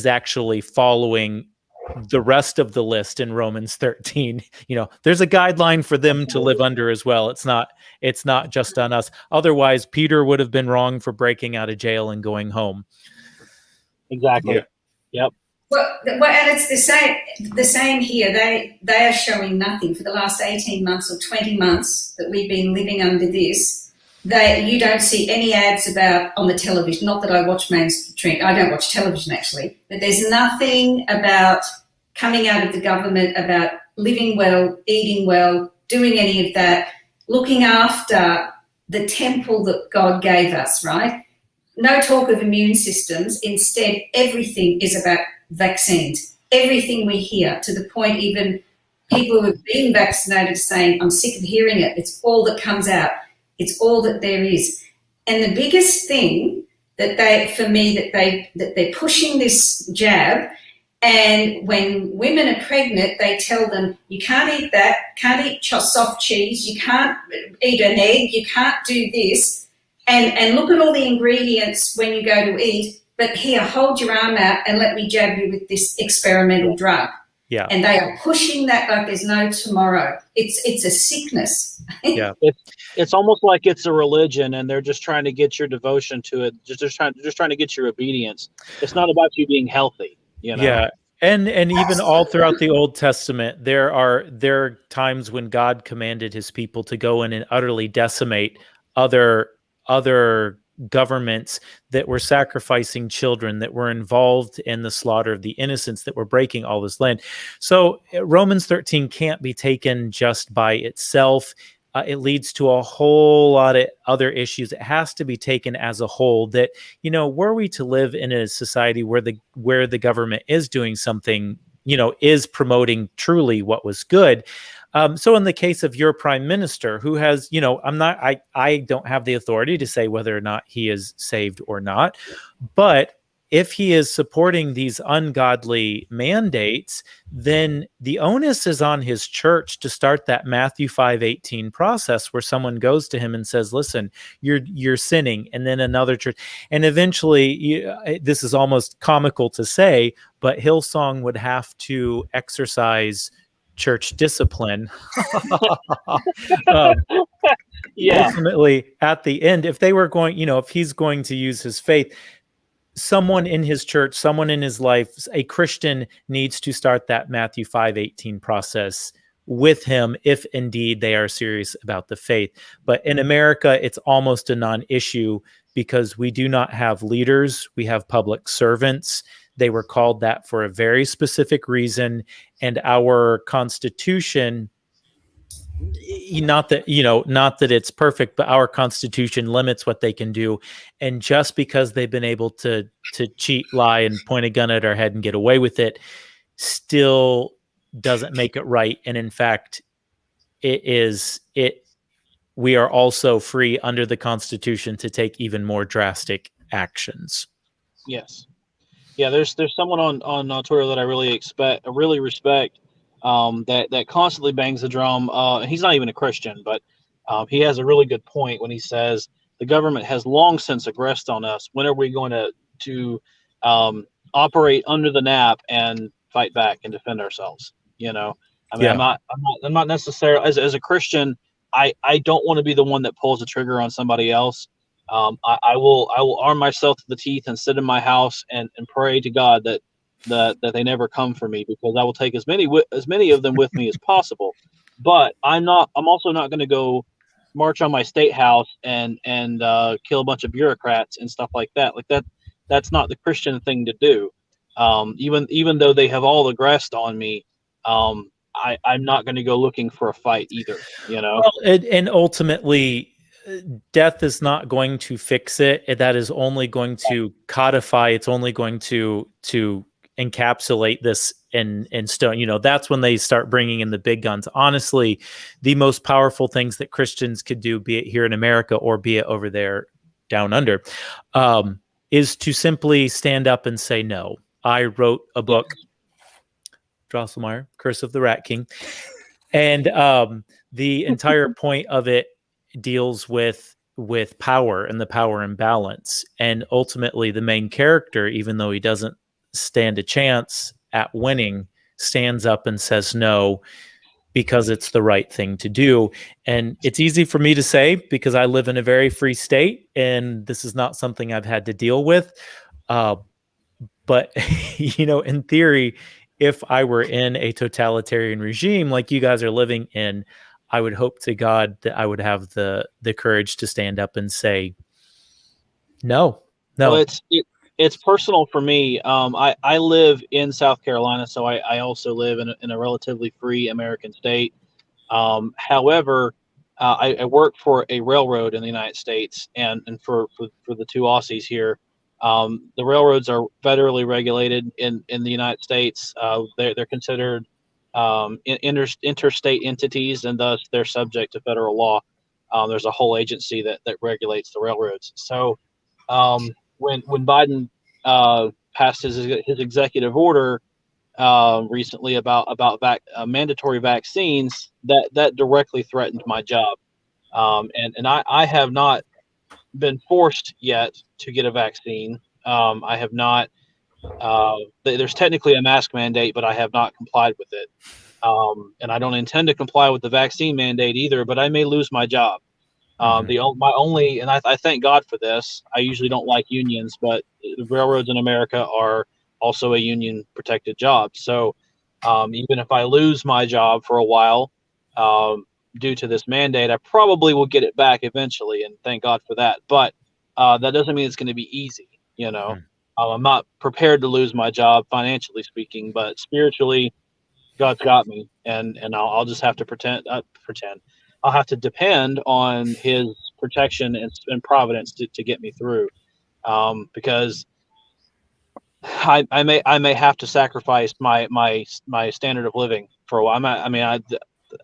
actually following the rest of the list in Romans 13. There's a guideline for them to live under as well. It's not just on us. Otherwise, Peter would have been wrong for breaking out of jail and going home. Exactly. Yeah. Yep. Well, and it's the same here. They are showing nothing for the last 18 months or 20 months that we've been living under this. You don't see any ads about on the television. Not that I watch mainstream. I don't watch television actually, but there's nothing about coming out of the government about living well, eating well, doing any of that, looking after the temple that God gave us, right? No talk of immune systems. Instead, everything is about vaccines. Everything we hear, to the point even people who have been vaccinated saying, I'm sick of hearing it. It's all that comes out. It's all that there is. And the biggest thing that they're pushing this jab, and when women are pregnant, they tell them, you can't eat that, can't eat soft cheese, you can't eat an egg, you can't do this. And look at all the ingredients when you go to eat, but here, hold your arm out and let me jab you with this experimental drug. Yeah. And they are pushing that like there's no tomorrow. It's a sickness. Yeah. It's almost like it's a religion, and they're just trying to get your devotion to it. Just trying to get your obedience. It's not about you being healthy. Yeah. And even all throughout the Old Testament, there are times when God commanded his people to go in and utterly decimate other governments that were sacrificing children, that were involved in the slaughter of the innocents, that were breaking all this land. So Romans 13 can't be taken just by itself. It leads to a whole lot of other issues. It has to be taken as a whole, that, were we to live in a society where the government is doing something, is promoting truly what was good. So in the case of your prime minister, who has, I don't have the authority to say whether or not he is saved or not, but if he is supporting these ungodly mandates, then the onus is on his church to start that Matthew 5:18 process where someone goes to him and says, listen, you're sinning. And then another church. And eventually, this is almost comical to say, but Hillsong would have to exercise church discipline. Ultimately, at the end, if they were going, if he's going to use his faith, someone in his church, someone in his life, a Christian needs to start that Matthew 5:18 process with him, if indeed they are serious about the faith. But in America, it's almost a non-issue because we do not have leaders. We have public servants. They were called that for a very specific reason. And our Constitution, not that it's perfect, but our Constitution limits what they can do. And just because they've been able to cheat, lie, and point a gun at our head and get away with it, still doesn't make it right. And in fact, we are also free under the Constitution to take even more drastic actions. Yes. Yeah, there's someone on Twitter that I really respect, that constantly bangs the drum. He's not even a Christian, but he has a really good point when he says the government has long since aggressed on us. When are we going to operate under the nap and fight back and defend ourselves? I'm not necessarily as a Christian. I don't want to be the one that pulls the trigger on somebody else. I will arm myself to the teeth and sit in my house and pray to God that they never come for me, because I will take as many of them with me as possible. But I'm also not going to go march on my state house and kill a bunch of bureaucrats and stuff like that. That's not the Christian thing to do. Even though they have all aggressed on me, I'm not going to go looking for a fight either. Well, and ultimately, death is not going to fix it. That is only going to codify. It's only going to encapsulate this in stone. That's when they start bringing in the big guns. Honestly, the most powerful things that Christians could do, be it here in America or be it over there down under, is to simply stand up and say no. I wrote a book, Drosselmeyer, Curse of the Rat King. And the entire point of it deals with power and the power imbalance. And ultimately, the main character, even though he doesn't stand a chance at winning, stands up and says no because it's the right thing to do. And it's easy for me to say because I live in a very free state, and this is not something I've had to deal with. But, in theory, if I were in a totalitarian regime like you guys are living in, I would hope to God that I would have the courage to stand up and say, no. Well, it's personal for me. I live in South Carolina, so I also live in a relatively free American state. However, I work for a railroad in the United States, and for the two Aussies here, the railroads are federally regulated in the United States. They're considered interstate entities, and thus they're subject to federal law. There's a whole agency that regulates the railroads. So when Biden passed his executive order recently about mandatory vaccines, that directly threatened my job, and I have not been forced yet to get a vaccine. I have not. There's technically a mask mandate, but I have not complied with it, and I don't intend to comply with the vaccine mandate either. But I may lose my job. My only, and I thank God for this. I usually don't like unions, but the railroads in America are also a union protected job. So even if I lose my job for a while due to this mandate, I probably will get it back eventually, and thank God for that. But that doesn't mean it's going to be easy. I'm not prepared to lose my job financially speaking, but spiritually, God's got me, and I'll just have to pretend. I'll have to depend on His protection and providence to get me through, because I may have to sacrifice my standard of living for a while.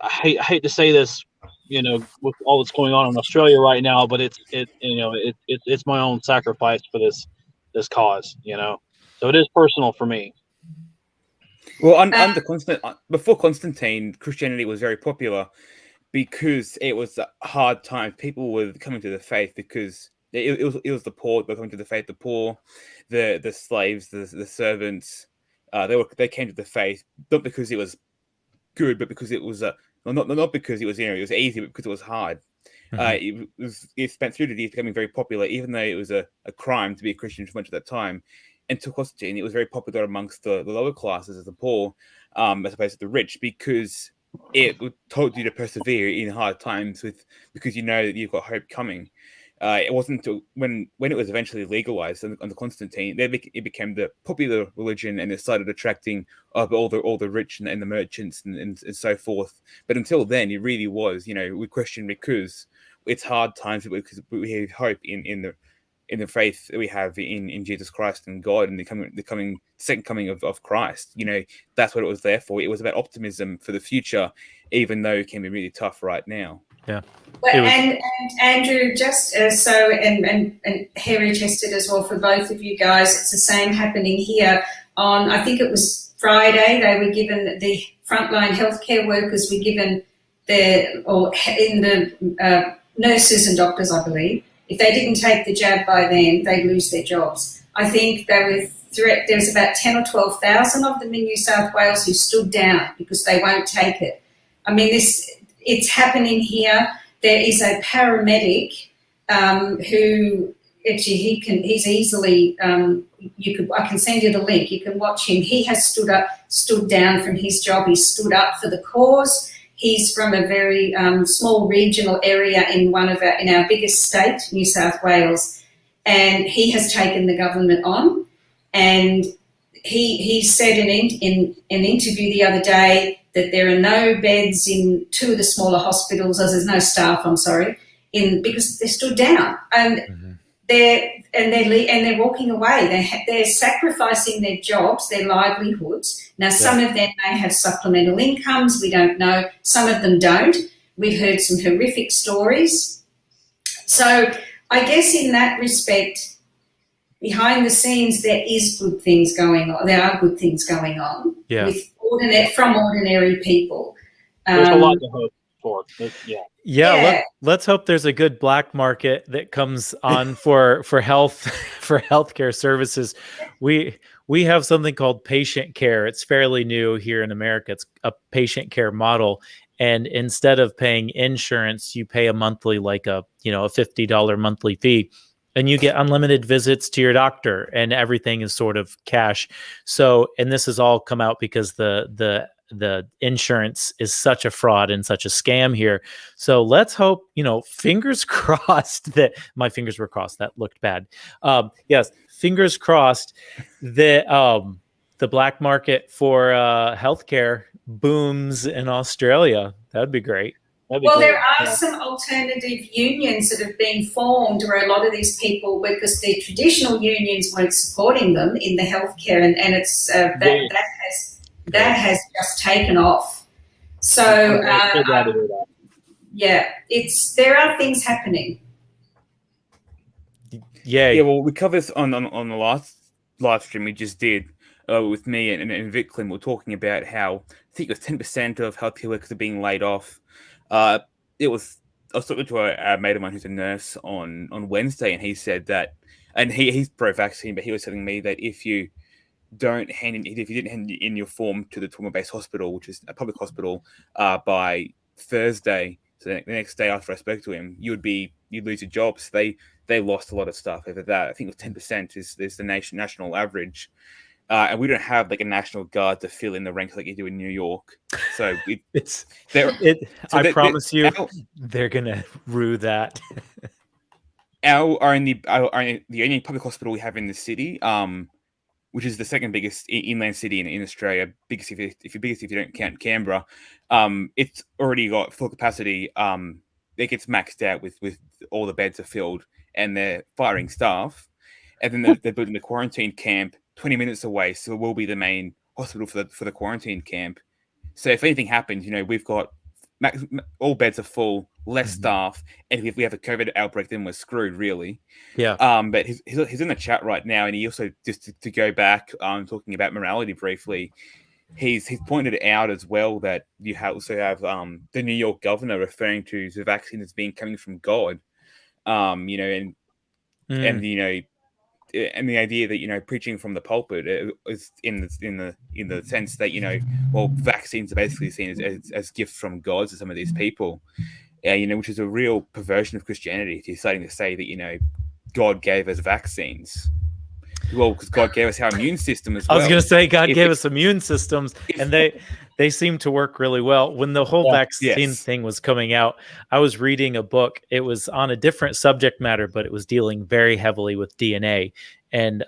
I hate to say this, with all that's going on in Australia right now, but it's my own sacrifice for this cause, So it is personal for me. Well, before Constantine, Christianity was very popular because it was a hard time. People were coming to the faith because it was the poor that were coming to the faith. The poor, the slaves, the servants, they came to the faith not because it was good, but because it was not because it was it was easy, but because it was hard. It spent through the years becoming very popular, even though it was a crime to be a Christian for much of that time. Until Constantine, it was very popular amongst the lower classes as the poor, as opposed to the rich, because it told you to persevere in hard times because you know that you've got hope coming. It wasn't until when it was eventually legalized under Constantine, it became the popular religion, and it started attracting all the rich and the merchants and so forth. But until then, it really was, we question because it's hard times, because we have hope in the faith that we have in Jesus Christ and God and the second coming of Christ. That's what it was there for. It was about optimism for the future, even though it can be really tough right now. Yeah. Well, and Andrew, just and Harry tested as well for both of you guys. It's the same happening here. On, I think it was Friday, they were given, the frontline healthcare workers were given nurses and doctors, I believe. If they didn't take the jab by then, they'd lose their jobs. I think there was about 10 or 12,000 of them in New South Wales who stood down because they won't take it. I mean, it's happening here. There is a paramedic who actually he's easily I can send you the link. You can watch him. He has stood down from his job. He stood up for the cause. He's from a very small regional area in our biggest state, New South Wales, and he has taken the government on. And he said in an interview the other day that there are no beds in two of the smaller hospitals, as there's no staff, because they stood down, and they're walking away. They're sacrificing their jobs, their livelihoods. Now, some of them may have supplemental incomes. We don't know. Some of them don't. We've heard some horrific stories. So I guess in that respect, behind the scenes, there is good things going on. There are good things going on from ordinary people. There's a lot to hope for. Yeah. Let's hope there's a good black market that comes on for health for healthcare services. We have something called patient care. It's fairly new here in America. It's a patient care model, and instead of paying insurance, you pay a monthly, like a $50 monthly fee, and you get unlimited visits to your doctor, and everything is sort of cash. So, and this has all come out because the insurance is such a fraud and such a scam here. So let's hope, fingers crossed that my fingers were crossed. That looked bad. Yes, fingers crossed that the black market for healthcare booms in Australia. That'd be great. Well, there are some alternative unions that have been formed where a lot of these people, because the traditional unions weren't supporting them in the healthcare, and it's that has just taken off. So there are things happening. Yeah. Well, we covered this on the last live stream we just did with me and Vic Klim. We're talking about how I think it was 10% of healthcare workers are being laid off. I was talking to a mate of mine who's a nurse on Wednesday, and he said that, and he's pro-vaccine, but he was telling me that if you didn't hand in your form to the trauma-based hospital, which is a public hospital, by Thursday, so the next day after I spoke to him, you'd lose your jobs. They lost a lot of stuff over that. I think it was 10% is the national average. And we don't have like a national guard to fill in the ranks like you do in New York. So I promise you, they're gonna rue that. The only public hospital we have in the city, which is the second biggest inland city in Australia, biggest if you don't count Canberra, it's already got full capacity. It gets maxed out with all the beds are filled, and they're firing staff, and then they're building a quarantine camp 20 minutes away, so it will be the main hospital for the quarantine camp. So if anything happens, we've got all beds are full, less staff, and if we have a COVID outbreak, then we're screwed, really. Yeah. But he's in the chat right now, and he also, just to go back, talking about morality briefly, he's pointed out as well that you also have the New York governor referring to the vaccine as being coming from God, and the idea that preaching from the pulpit is in the sense that vaccines are basically seen as gifts from God to some of these people, which is a real perversion of Christianity. He's starting to say that God gave us vaccines. Well, because God gave us our immune system as well. I was going to say God gave us immune systems, and they seem to work really well. When the whole vaccine thing was coming out, I was reading a book. It was on a different subject matter, but it was dealing very heavily with DNA, and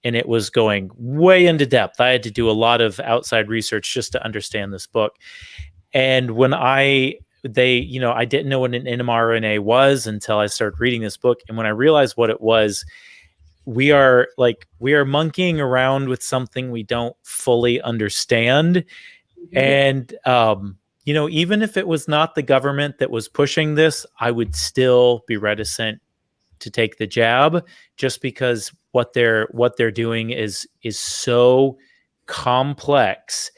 it was going way into depth. I had to do a lot of outside research just to understand this book. And when I didn't know what an mRNA was until I started reading this book, and when I realized what it was, we are monkeying around with something we don't fully understand. And, even if it was not the government that was pushing this, I would still be reticent to take the jab, just because what they're doing is so complex.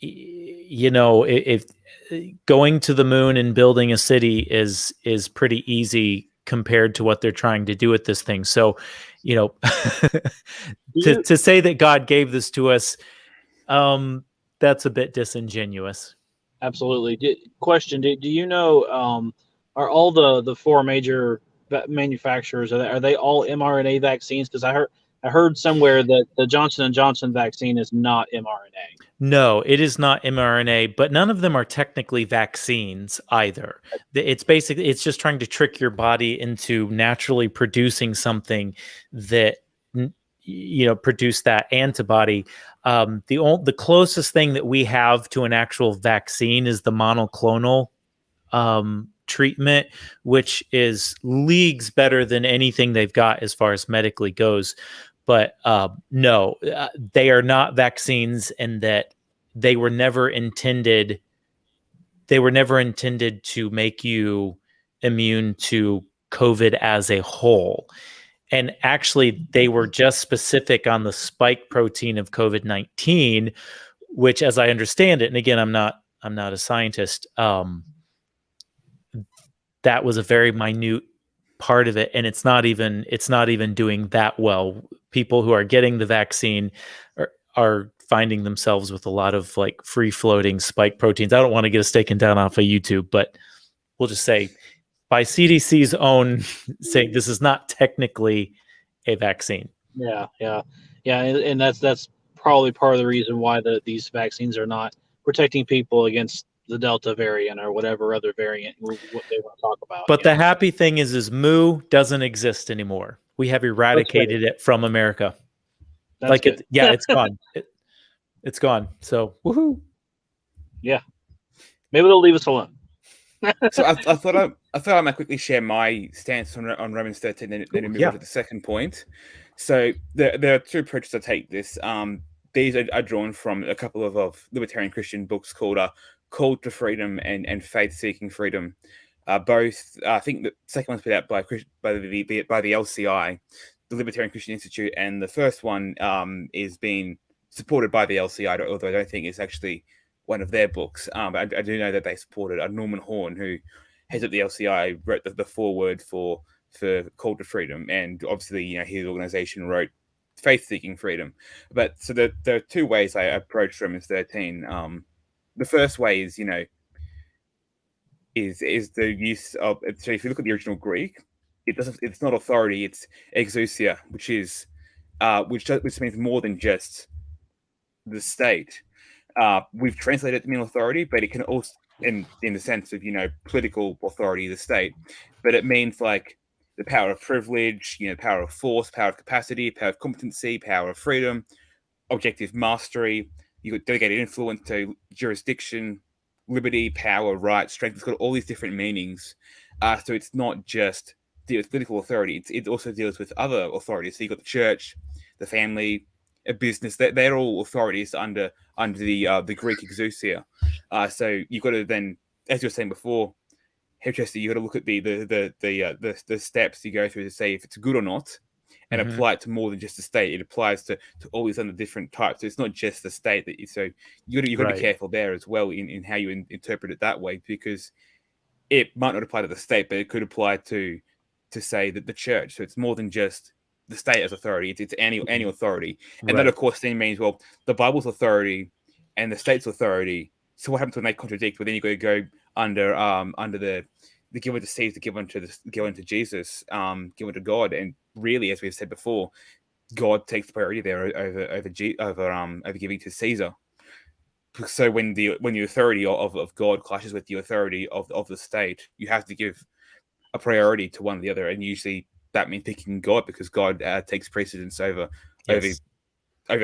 If going to the moon and building a city is pretty easy compared to what they're trying to do with this thing. So, to say that God gave this to us, that's a bit disingenuous. Absolutely. Question: Do you know? Are all the four major manufacturers are they all mRNA vaccines? Because I heard somewhere that the Johnson & Johnson vaccine is not mRNA. No, it is not mRNA, but none of them are technically vaccines either. It's just trying to trick your body into naturally producing something that produce that antibody. The closest thing that we have to an actual vaccine is the monoclonal treatment, which is leagues better than anything they've got as far as medically goes. But no, they are not vaccines, and that they were never intended to make you immune to COVID as a whole. And actually, they were just specific on the spike protein of COVID-19, which, as I understand it, and again, I'm not a scientist, that was a very minute part of it, and it's not even doing that well. People who are getting the vaccine are finding themselves with a lot of like free floating spike proteins. I don't want to get us taken down off of YouTube, but we'll just say by CDC's own saying this is not technically a vaccine. Yeah, and that's probably part of the reason why these vaccines are not protecting people against the Delta variant or whatever other variant what they want to talk about. But the happy thing is Moo doesn't exist anymore. We have eradicated it from America. That's like good. it's gone. It's gone. So woohoo! Yeah, maybe they'll leave us alone. So I thought I might quickly share my stance on Romans 13, then move on to the second point. So there are two approaches I take this. These are drawn from a couple of libertarian Christian books called Call to Freedom and Faith Seeking Freedom. Both, I think the second one's put out by the LCI, the Libertarian Christian Institute, and the first one is being supported by the LCI, although I don't think it's actually one of their books. But I do know that they supported Norman Horn, who heads up the LCI, wrote the foreword for Call to Freedom, and obviously, his organization wrote Faith Seeking Freedom. But so there are two ways I approach Romans 13. The first way is, is the use of. So if you look at the original Greek, it's not authority, it's exousia, which means more than just the state. We've translated it to mean authority, but it can also, in the sense of political authority, the state, but it means like the power of privilege, power of force, power of capacity, power of competency, power of freedom, objective mastery. You got delegated influence to jurisdiction, liberty, power, right, strength. It's got all these different meanings. So it's not just deals with political authority. It also deals with other authorities. So you got the church, the family, a business. They're all authorities under the Greek exousia. So you've got to then, as you were saying before, Chester, you got to look at the steps you go through to say if it's good or not, and apply it to more than just the state. It applies to all these other different types. So it's not just the state that so you got to be careful there as well in how you interpret it that way, because it might not apply to the state, but it could apply to say that the church. So it's more than just the state as authority. It's any authority, and that of course then means, well, the Bible's authority and the state's authority. So what happens when they contradict? Well, then you got to go under the give unto Caesar, give unto Jesus, give unto God. And really, as we've said before, God takes the priority there over giving to Caesar. So when the authority of God clashes with the authority of the state, you have to give a priority to one or the other, and usually that means picking God, because God takes precedence over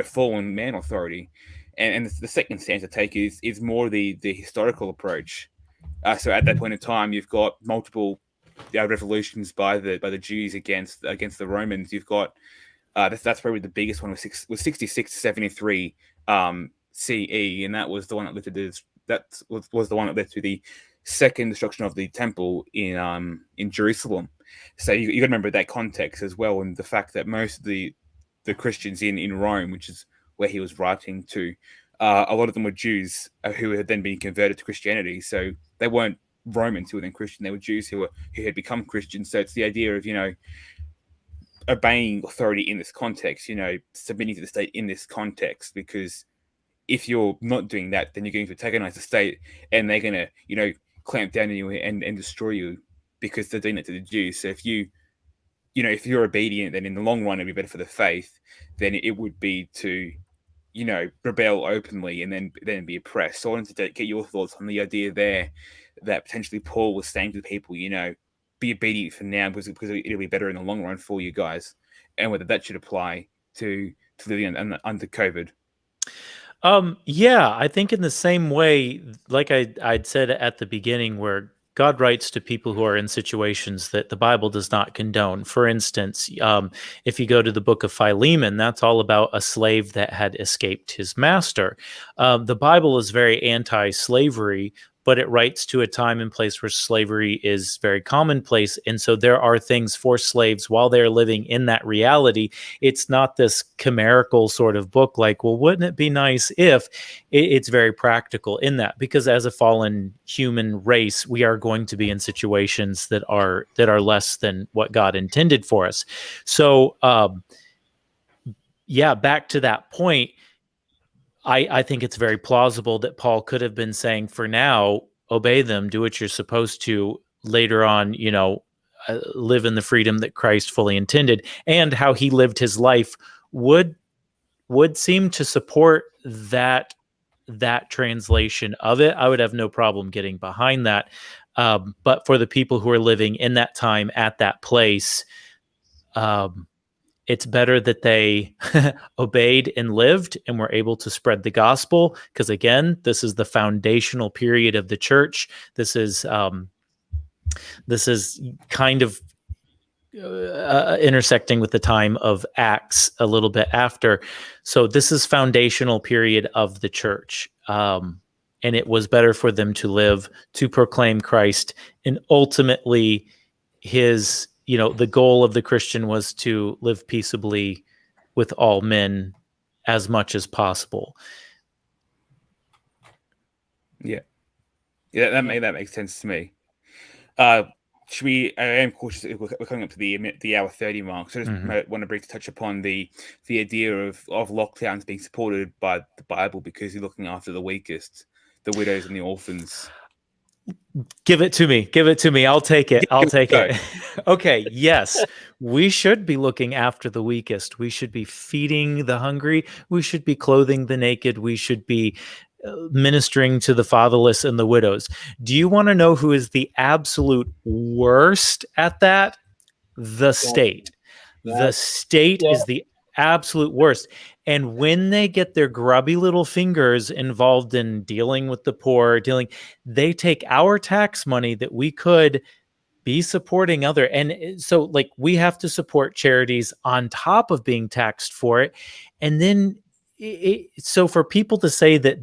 fallen man authority. And the second stance I take is more the historical approach. So at that point in time, you've got multiple revolutions by the Jews against the Romans. You've got that's probably the biggest one, was 66 to 73 CE, and that was the one that led to the led to the second destruction of the temple in Jerusalem. So you got to remember that context as well, and the fact that most of the Christians in Rome, which is where he was writing to, a lot of them were Jews who had then been converted to Christianity. So they weren't Romans who were then Christian; they were Jews who had become Christians. So it's the idea of obeying authority in this context, submitting to the state in this context, because if you're not doing that, then you're going to antagonize the state, and they're going to clamp down on you and destroy you, because they're doing it to the Jews. So if if you're obedient, then in the long run it'd be better for the faith than it would be to rebel openly and then be oppressed. So I wanted to get your thoughts on the idea there that potentially Paul was saying to the people, be obedient for now because it'll be better in the long run for you guys, and whether that should apply to living under COVID. Yeah, I think in the same way, like I'd said at the beginning, where God writes to people who are in situations that the Bible does not condone. For instance, if you go to the book of Philemon, that's all about a slave that had escaped his master. The Bible is very anti-slavery, but it writes to a time and place where slavery is very commonplace. And so there are things for slaves while they're living in that reality. It's not this chimerical sort of book like, well, wouldn't it be nice if? It's very practical in that, because as a fallen human race, we are going to be in situations that are less than what God intended for us. So, yeah, back to that point, I think it's very plausible that Paul could have been saying, for now, obey them, do what you're supposed to. Later on, live in the freedom that Christ fully intended, and how he lived his life would seem to support that translation of it. I would have no problem getting behind that. But for the people who are living in that time at that place, it's better that they obeyed and lived and were able to spread the gospel, because again, this is the foundational period of the church. This is kind of intersecting with the time of Acts a little bit after. So this is foundational period of the church. And it was better for them to live, to proclaim Christ, and ultimately his, the goal of the Christian was to live peaceably with all men as much as possible. Yeah, that makes sense to me. Should we? I am cautious. We're coming up to the hour 30 mark, so I just want to briefly touch upon the idea of lockdowns being supported by the Bible, because you're looking after the weakest, the widows and the orphans. Give it to me. I'll take it. Okay. Yes, we should be looking after the weakest. We should be feeding the hungry. We should be clothing the naked. We should be ministering to the fatherless and the widows. Do you want to know who is the absolute worst at that? The state. The state is the absolute worst. And when they get their grubby little fingers involved in dealing with the poor, they take our tax money that we could be supporting other. And so like we have to support charities on top of being taxed for it. And then so for people to say that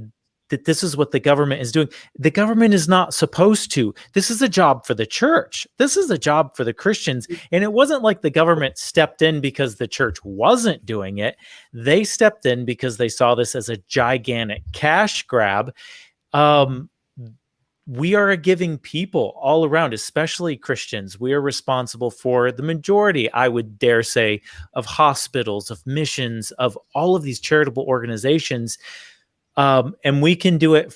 this is what the government is doing, the government is not supposed to. This is a job for the church. This is a job for the Christians. And it wasn't like the government stepped in because the church wasn't doing it. They stepped in because they saw this as a gigantic cash grab. We are a giving people all around, especially Christians. We are responsible for the majority, I would dare say, of hospitals, of missions, of all of these charitable organizations. And we can do it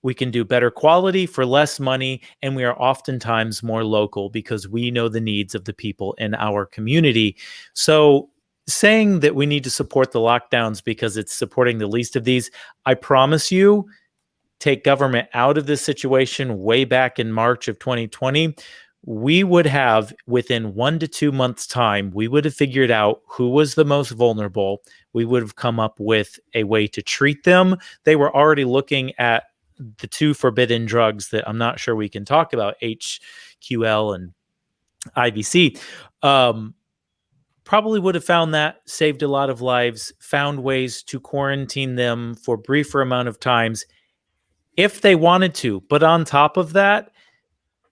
we can do better quality for less money. And we are oftentimes more local because we know the needs of the people in our community. So saying that we need to support the lockdowns because it's supporting the least of these, I promise you, take government out of this situation way back in March of 2020, we would have, within 1 to 2 months' time, we would have figured out who was the most vulnerable. We would have come up with a way to treat them. They were already looking at the 2 forbidden drugs that I'm not sure we can talk about, HQL and IVC. Probably would have found that, saved a lot of lives, found ways to quarantine them for briefer amount of times if they wanted to. But on top of that,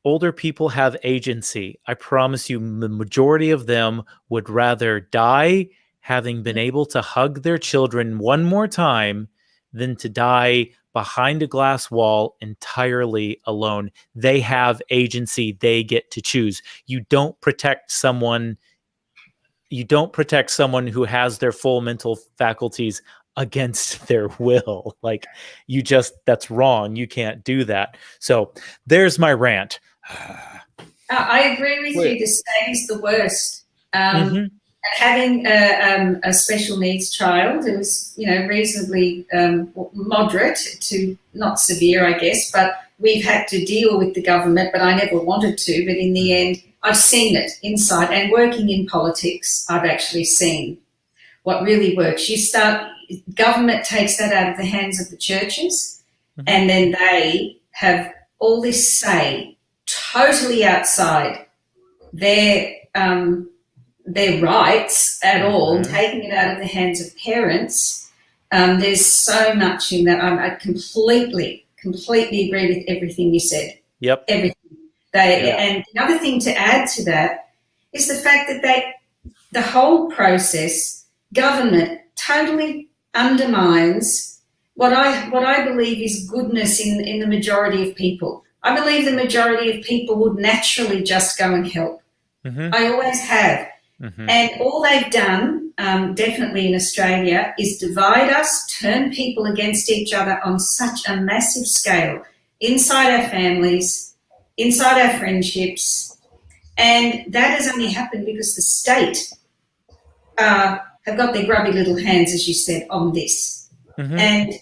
older people have agency. I promise you, the majority of them would rather die having been able to hug their children one more time than to die behind a glass wall entirely alone. They have agency. They get to choose. You don't protect someone who has their full mental faculties against their will. Like, that's wrong. You can't do that. So there's my rant. I agree with you. The state is the worst. Having a special needs child who was, reasonably moderate to not severe, I guess, but we've had to deal with the government, but I never wanted to. But in the end, I've seen it inside, and working in politics, I've actually seen what really works. Government takes that out of the hands of the churches, and then they have all this say totally outside their rights at all, taking it out of the hands of parents. There's so much in that. I completely completely agree with everything you said. Yep. Everything. And the other thing to add to that is the fact that the whole process, government totally undermines what I believe is goodness in the majority of people. I believe the majority of people would naturally just go and help. Mm-hmm. I always have. Mm-hmm. And all they've done, definitely in Australia, is divide us, turn people against each other on such a massive scale, inside our families, inside our friendships. And that has only happened because the state have got their grubby little hands, as you said, on this. Mm-hmm. And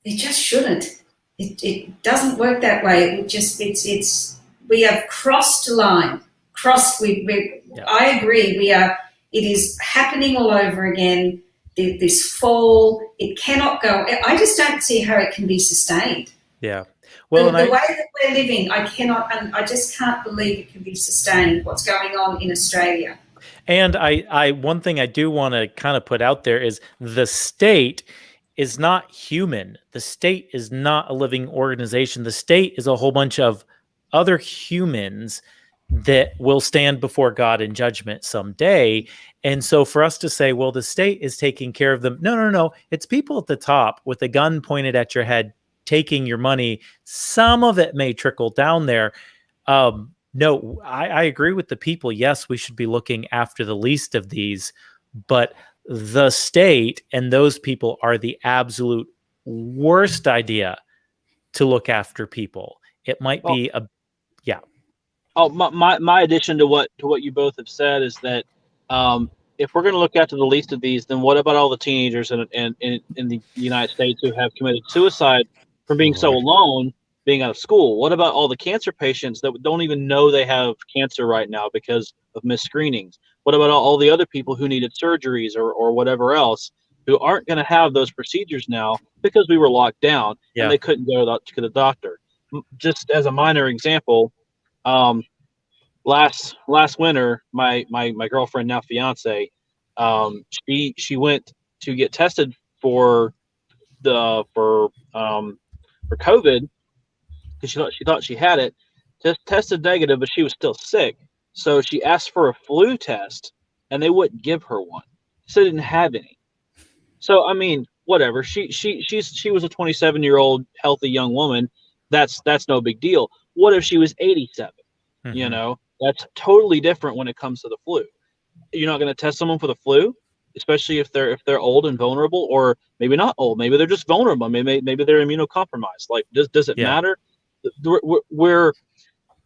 it just shouldn't. It doesn't work that way. We have crossed a line. I agree. It is happening all over again. This fall, it cannot go. I just don't see how it can be sustained. Yeah. Well, the way that we're living, I just can't believe it can be sustained. What's going on in Australia? And I one thing I do want to kind of put out there is the state is not human. The state is not a living organization. The state is a whole bunch of other humans that will stand before God in judgment someday. And so for us to say, well, the state is taking care of them. No. It's people at the top with a gun pointed at your head, taking your money. Some of it may trickle down there. No, I agree with the people. Yes, we should be looking after the least of these, but the state and those people are the absolute worst idea to look after people. It might be Oh, my addition to what you both have said is that if we're going to look after the least of these, then what about all the teenagers in the United States who have committed suicide from being so alone, being out of school? What about all the cancer patients that don't even know they have cancer right now because of misscreenings? What about all the other people who needed surgeries or whatever else who aren't going to have those procedures now because we were locked down and they couldn't go to the doctor? Just as a minor example, last winter, my girlfriend, now fiance, she went to get tested for COVID because she thought she had it. Just tested negative, but she was still sick. So she asked for a flu test, and they wouldn't give her one. So they didn't have any. So I mean, whatever. She was a 27-year-old healthy young woman. That's no big deal. What if she was 87? Mm-hmm. You know, that's totally different when it comes to the flu. You're not going to test someone for the flu, especially if they're old and vulnerable, or maybe not old. Maybe they're just vulnerable. Maybe they're immunocompromised. Like, does it matter? We are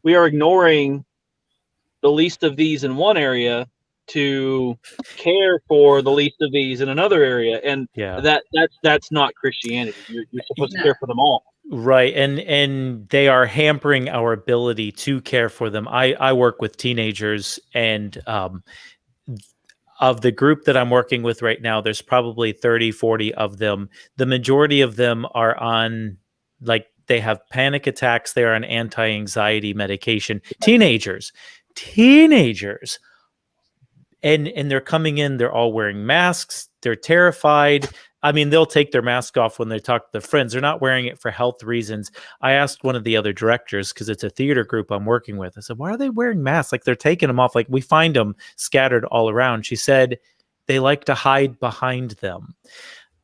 ignoring the least of these in one area to care for the least of these in another area, and that's not Christianity. You're supposed to care for them all. Right. And they are hampering our ability to care for them. I work with teenagers, and of the group that I'm working with right now, there's probably 30, 40 of them. The majority of them are on, like, they have panic attacks. They're on anti-anxiety medication. Teenagers. And they're coming in, they're all wearing masks. They're terrified. I mean, they'll take their mask off when they talk to their friends. They're not wearing it for health reasons. I asked one of the other directors, because it's a theater group I'm working with. I said, why are they wearing masks? Like, they're taking them off. Like, we find them scattered all around. She said they like to hide behind them.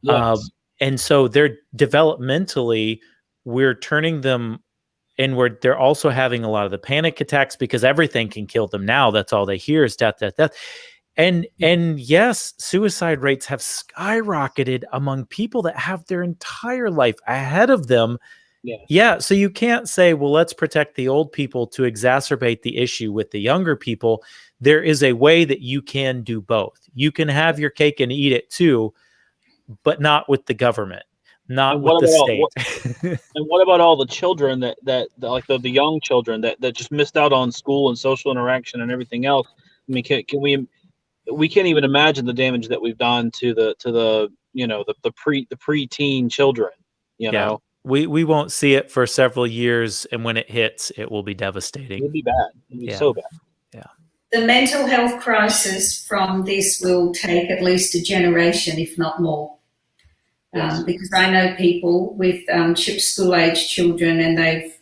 Yes. And so they're developmentally, we're turning them inward. They're also having a lot of the panic attacks because everything can kill them now. That's all they hear is death. And yes, suicide rates have skyrocketed among people that have their entire life ahead of them. Yeah. So you can't say, well, let's protect the old people to exacerbate the issue with the younger people. There is a way that you can do both. You can have your cake and eat it too, but not with the government, not with the state. And what about all the children that like the young children that just missed out on school and social interaction and everything else? I mean, we can't even imagine the damage that we've done to the preteen children. You know, we won't see it for several years, and when it hits, it will be devastating. It'll be bad. It'll be so bad. Yeah. The mental health crisis from this will take at least a generation, if not more. Yes. Because I know people with school-age children, and they've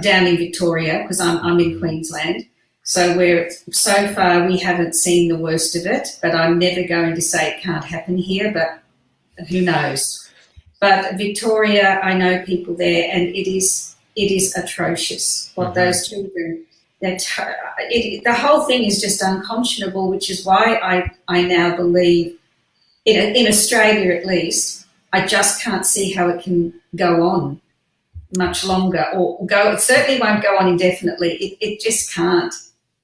down in Victoria, because I'm in Queensland. So so far we haven't seen the worst of it, but I'm never going to say it can't happen here, but who knows. But Victoria, I know people there, and it is atrocious what those children, the whole thing is just unconscionable, which is why I now believe, in Australia at least, I just can't see how it can go on much longer, or it certainly won't go on indefinitely. It just can't.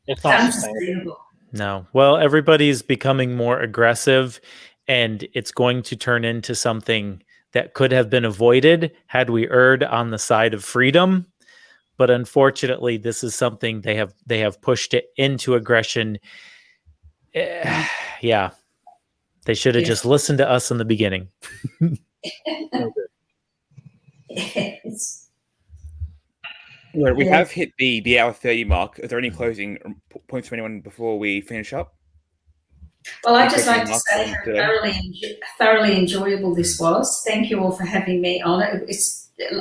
It's not sustainable. No. Well, everybody's becoming more aggressive, and it's going to turn into something that could have been avoided had we erred on the side of freedom. But unfortunately, this is something they have pushed it into aggression. Yeah. They should have just listened to us in the beginning. Yes. Well, we have hit the hour 30 mark. Is there any closing points for anyone before we finish up? Well, I'd just like to say how thoroughly enjoyable this was. Thank you all for having me on it.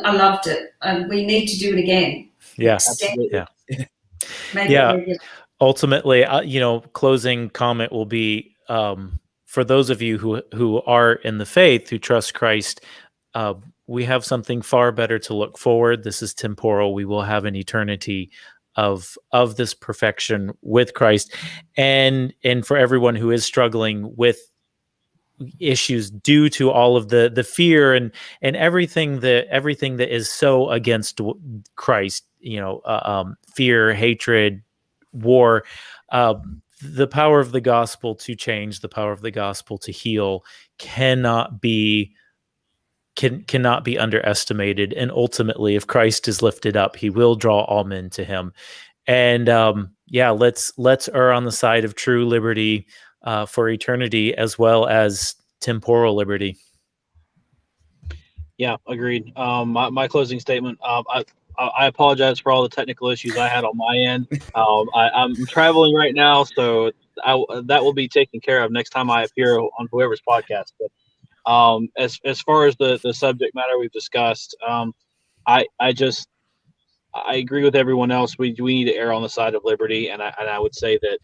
I loved it. We need to do it again. Yeah. Yeah. Ultimately, closing comment will be, for those of you who are in the faith, who trust Christ, we have something far better to look forward. This is temporal. We will have an eternity of this perfection with Christ. And for everyone who is struggling with issues due to all of the fear and everything that is so against Christ, fear, hatred, war, the power of the gospel to change, the power of the gospel to heal cannot be underestimated. And ultimately, if Christ is lifted up, he will draw all men to him. And let's err on the side of true liberty for eternity, as well as temporal liberty. Yeah, agreed. My closing statement. I apologize for all the technical issues I had on my end. I'm traveling right now, so that will be taken care of next time I appear on whoever's podcast. But as far as the subject matter we've discussed, I agree with everyone else. We need to err on the side of liberty, and I would say that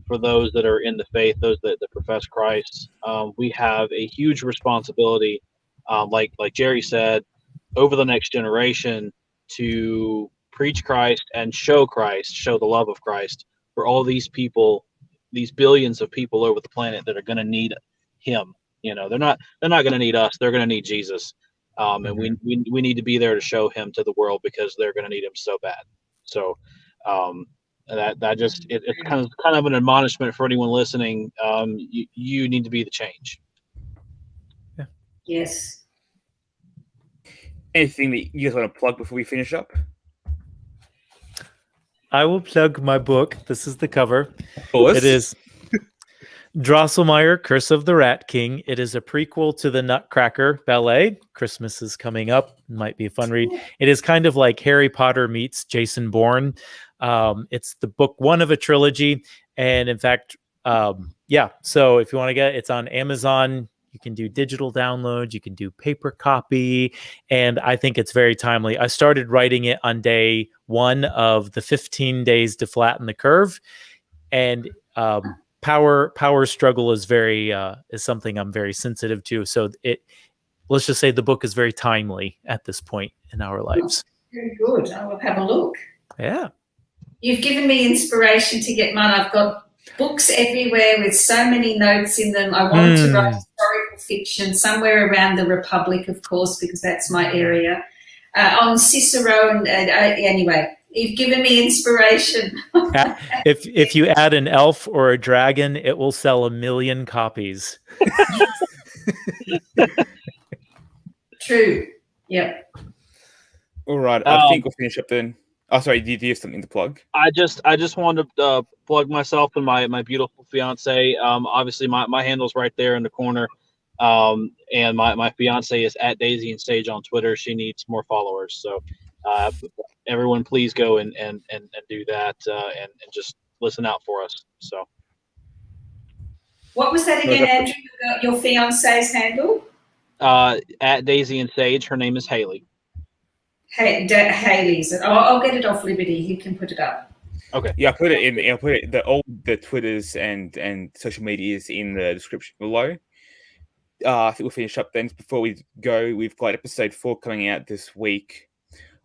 for those that are in the faith, those that profess Christ, we have a huge responsibility, like Gerrie said, over the next generation to preach Christ and show the love of Christ for all these people, these billions of people over the planet that are going to need him. They're not going to need us. They're going to need Jesus. And we need to be there to show him to the world, because they're going to need him so bad. So it's kind of an admonishment for anyone listening. You need to be the change. Yeah. Yes. Anything that you guys want to plug before we finish up? I will plug my book. This is the cover. It is Drosselmeyer, Curse of the Rat King. It is a prequel to the Nutcracker ballet. Christmas is coming up. Might be a fun read. It is kind of like Harry Potter meets Jason Bourne. It's the book one of a trilogy. And in fact, so if you want to get it, it's on Amazon. You can do digital download. You can do paper copy. And I think it's very timely. I started writing it on day 1 of the 15 days to flatten the curve. And power struggle is something I'm very sensitive to. So let's just say the book is very timely at this point in our lives. Very good. I will have a look. Yeah. You've given me inspiration to get mine. I've got books everywhere with so many notes in them. I want to write historical fiction somewhere around the Republic, of course, because that's my area. On Cicero and anyway, you've given me inspiration. If you add an elf or a dragon, it will sell 1 million copies. True. Yep. All right. I think we'll finish up then. Oh, sorry. Do you have something to plug? I just wanted to plug myself and my beautiful fiance. Obviously, my handle's right there in the corner. And my fiance is at Daisy and Sage on Twitter. She needs more followers. So everyone, please go and do that and just listen out for us. So. What was that again, Andrew? Your fiance's handle? at Daisy and Sage. Her name is Haley. Hey, Haley's. I'll get it off Liberty. He can put it up. Okay. Yeah, I'll put it all the Twitters and social medias in the description below. I think we'll finish up then. Before we go, we've got episode 4 coming out this week,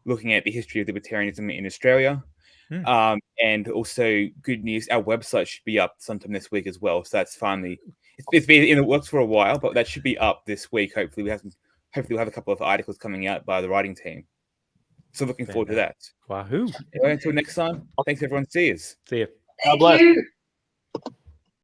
looking at the history of libertarianism in Australia. And also, good news, our website should be up sometime this week as well. So that's finally, it's been in the works for a while, but that should be up this week. Hopefully we'll have a couple of articles coming out by the writing team. So looking forward to that. Wahoo. Anyway, until next time, thanks everyone. See you. See you. Thank you.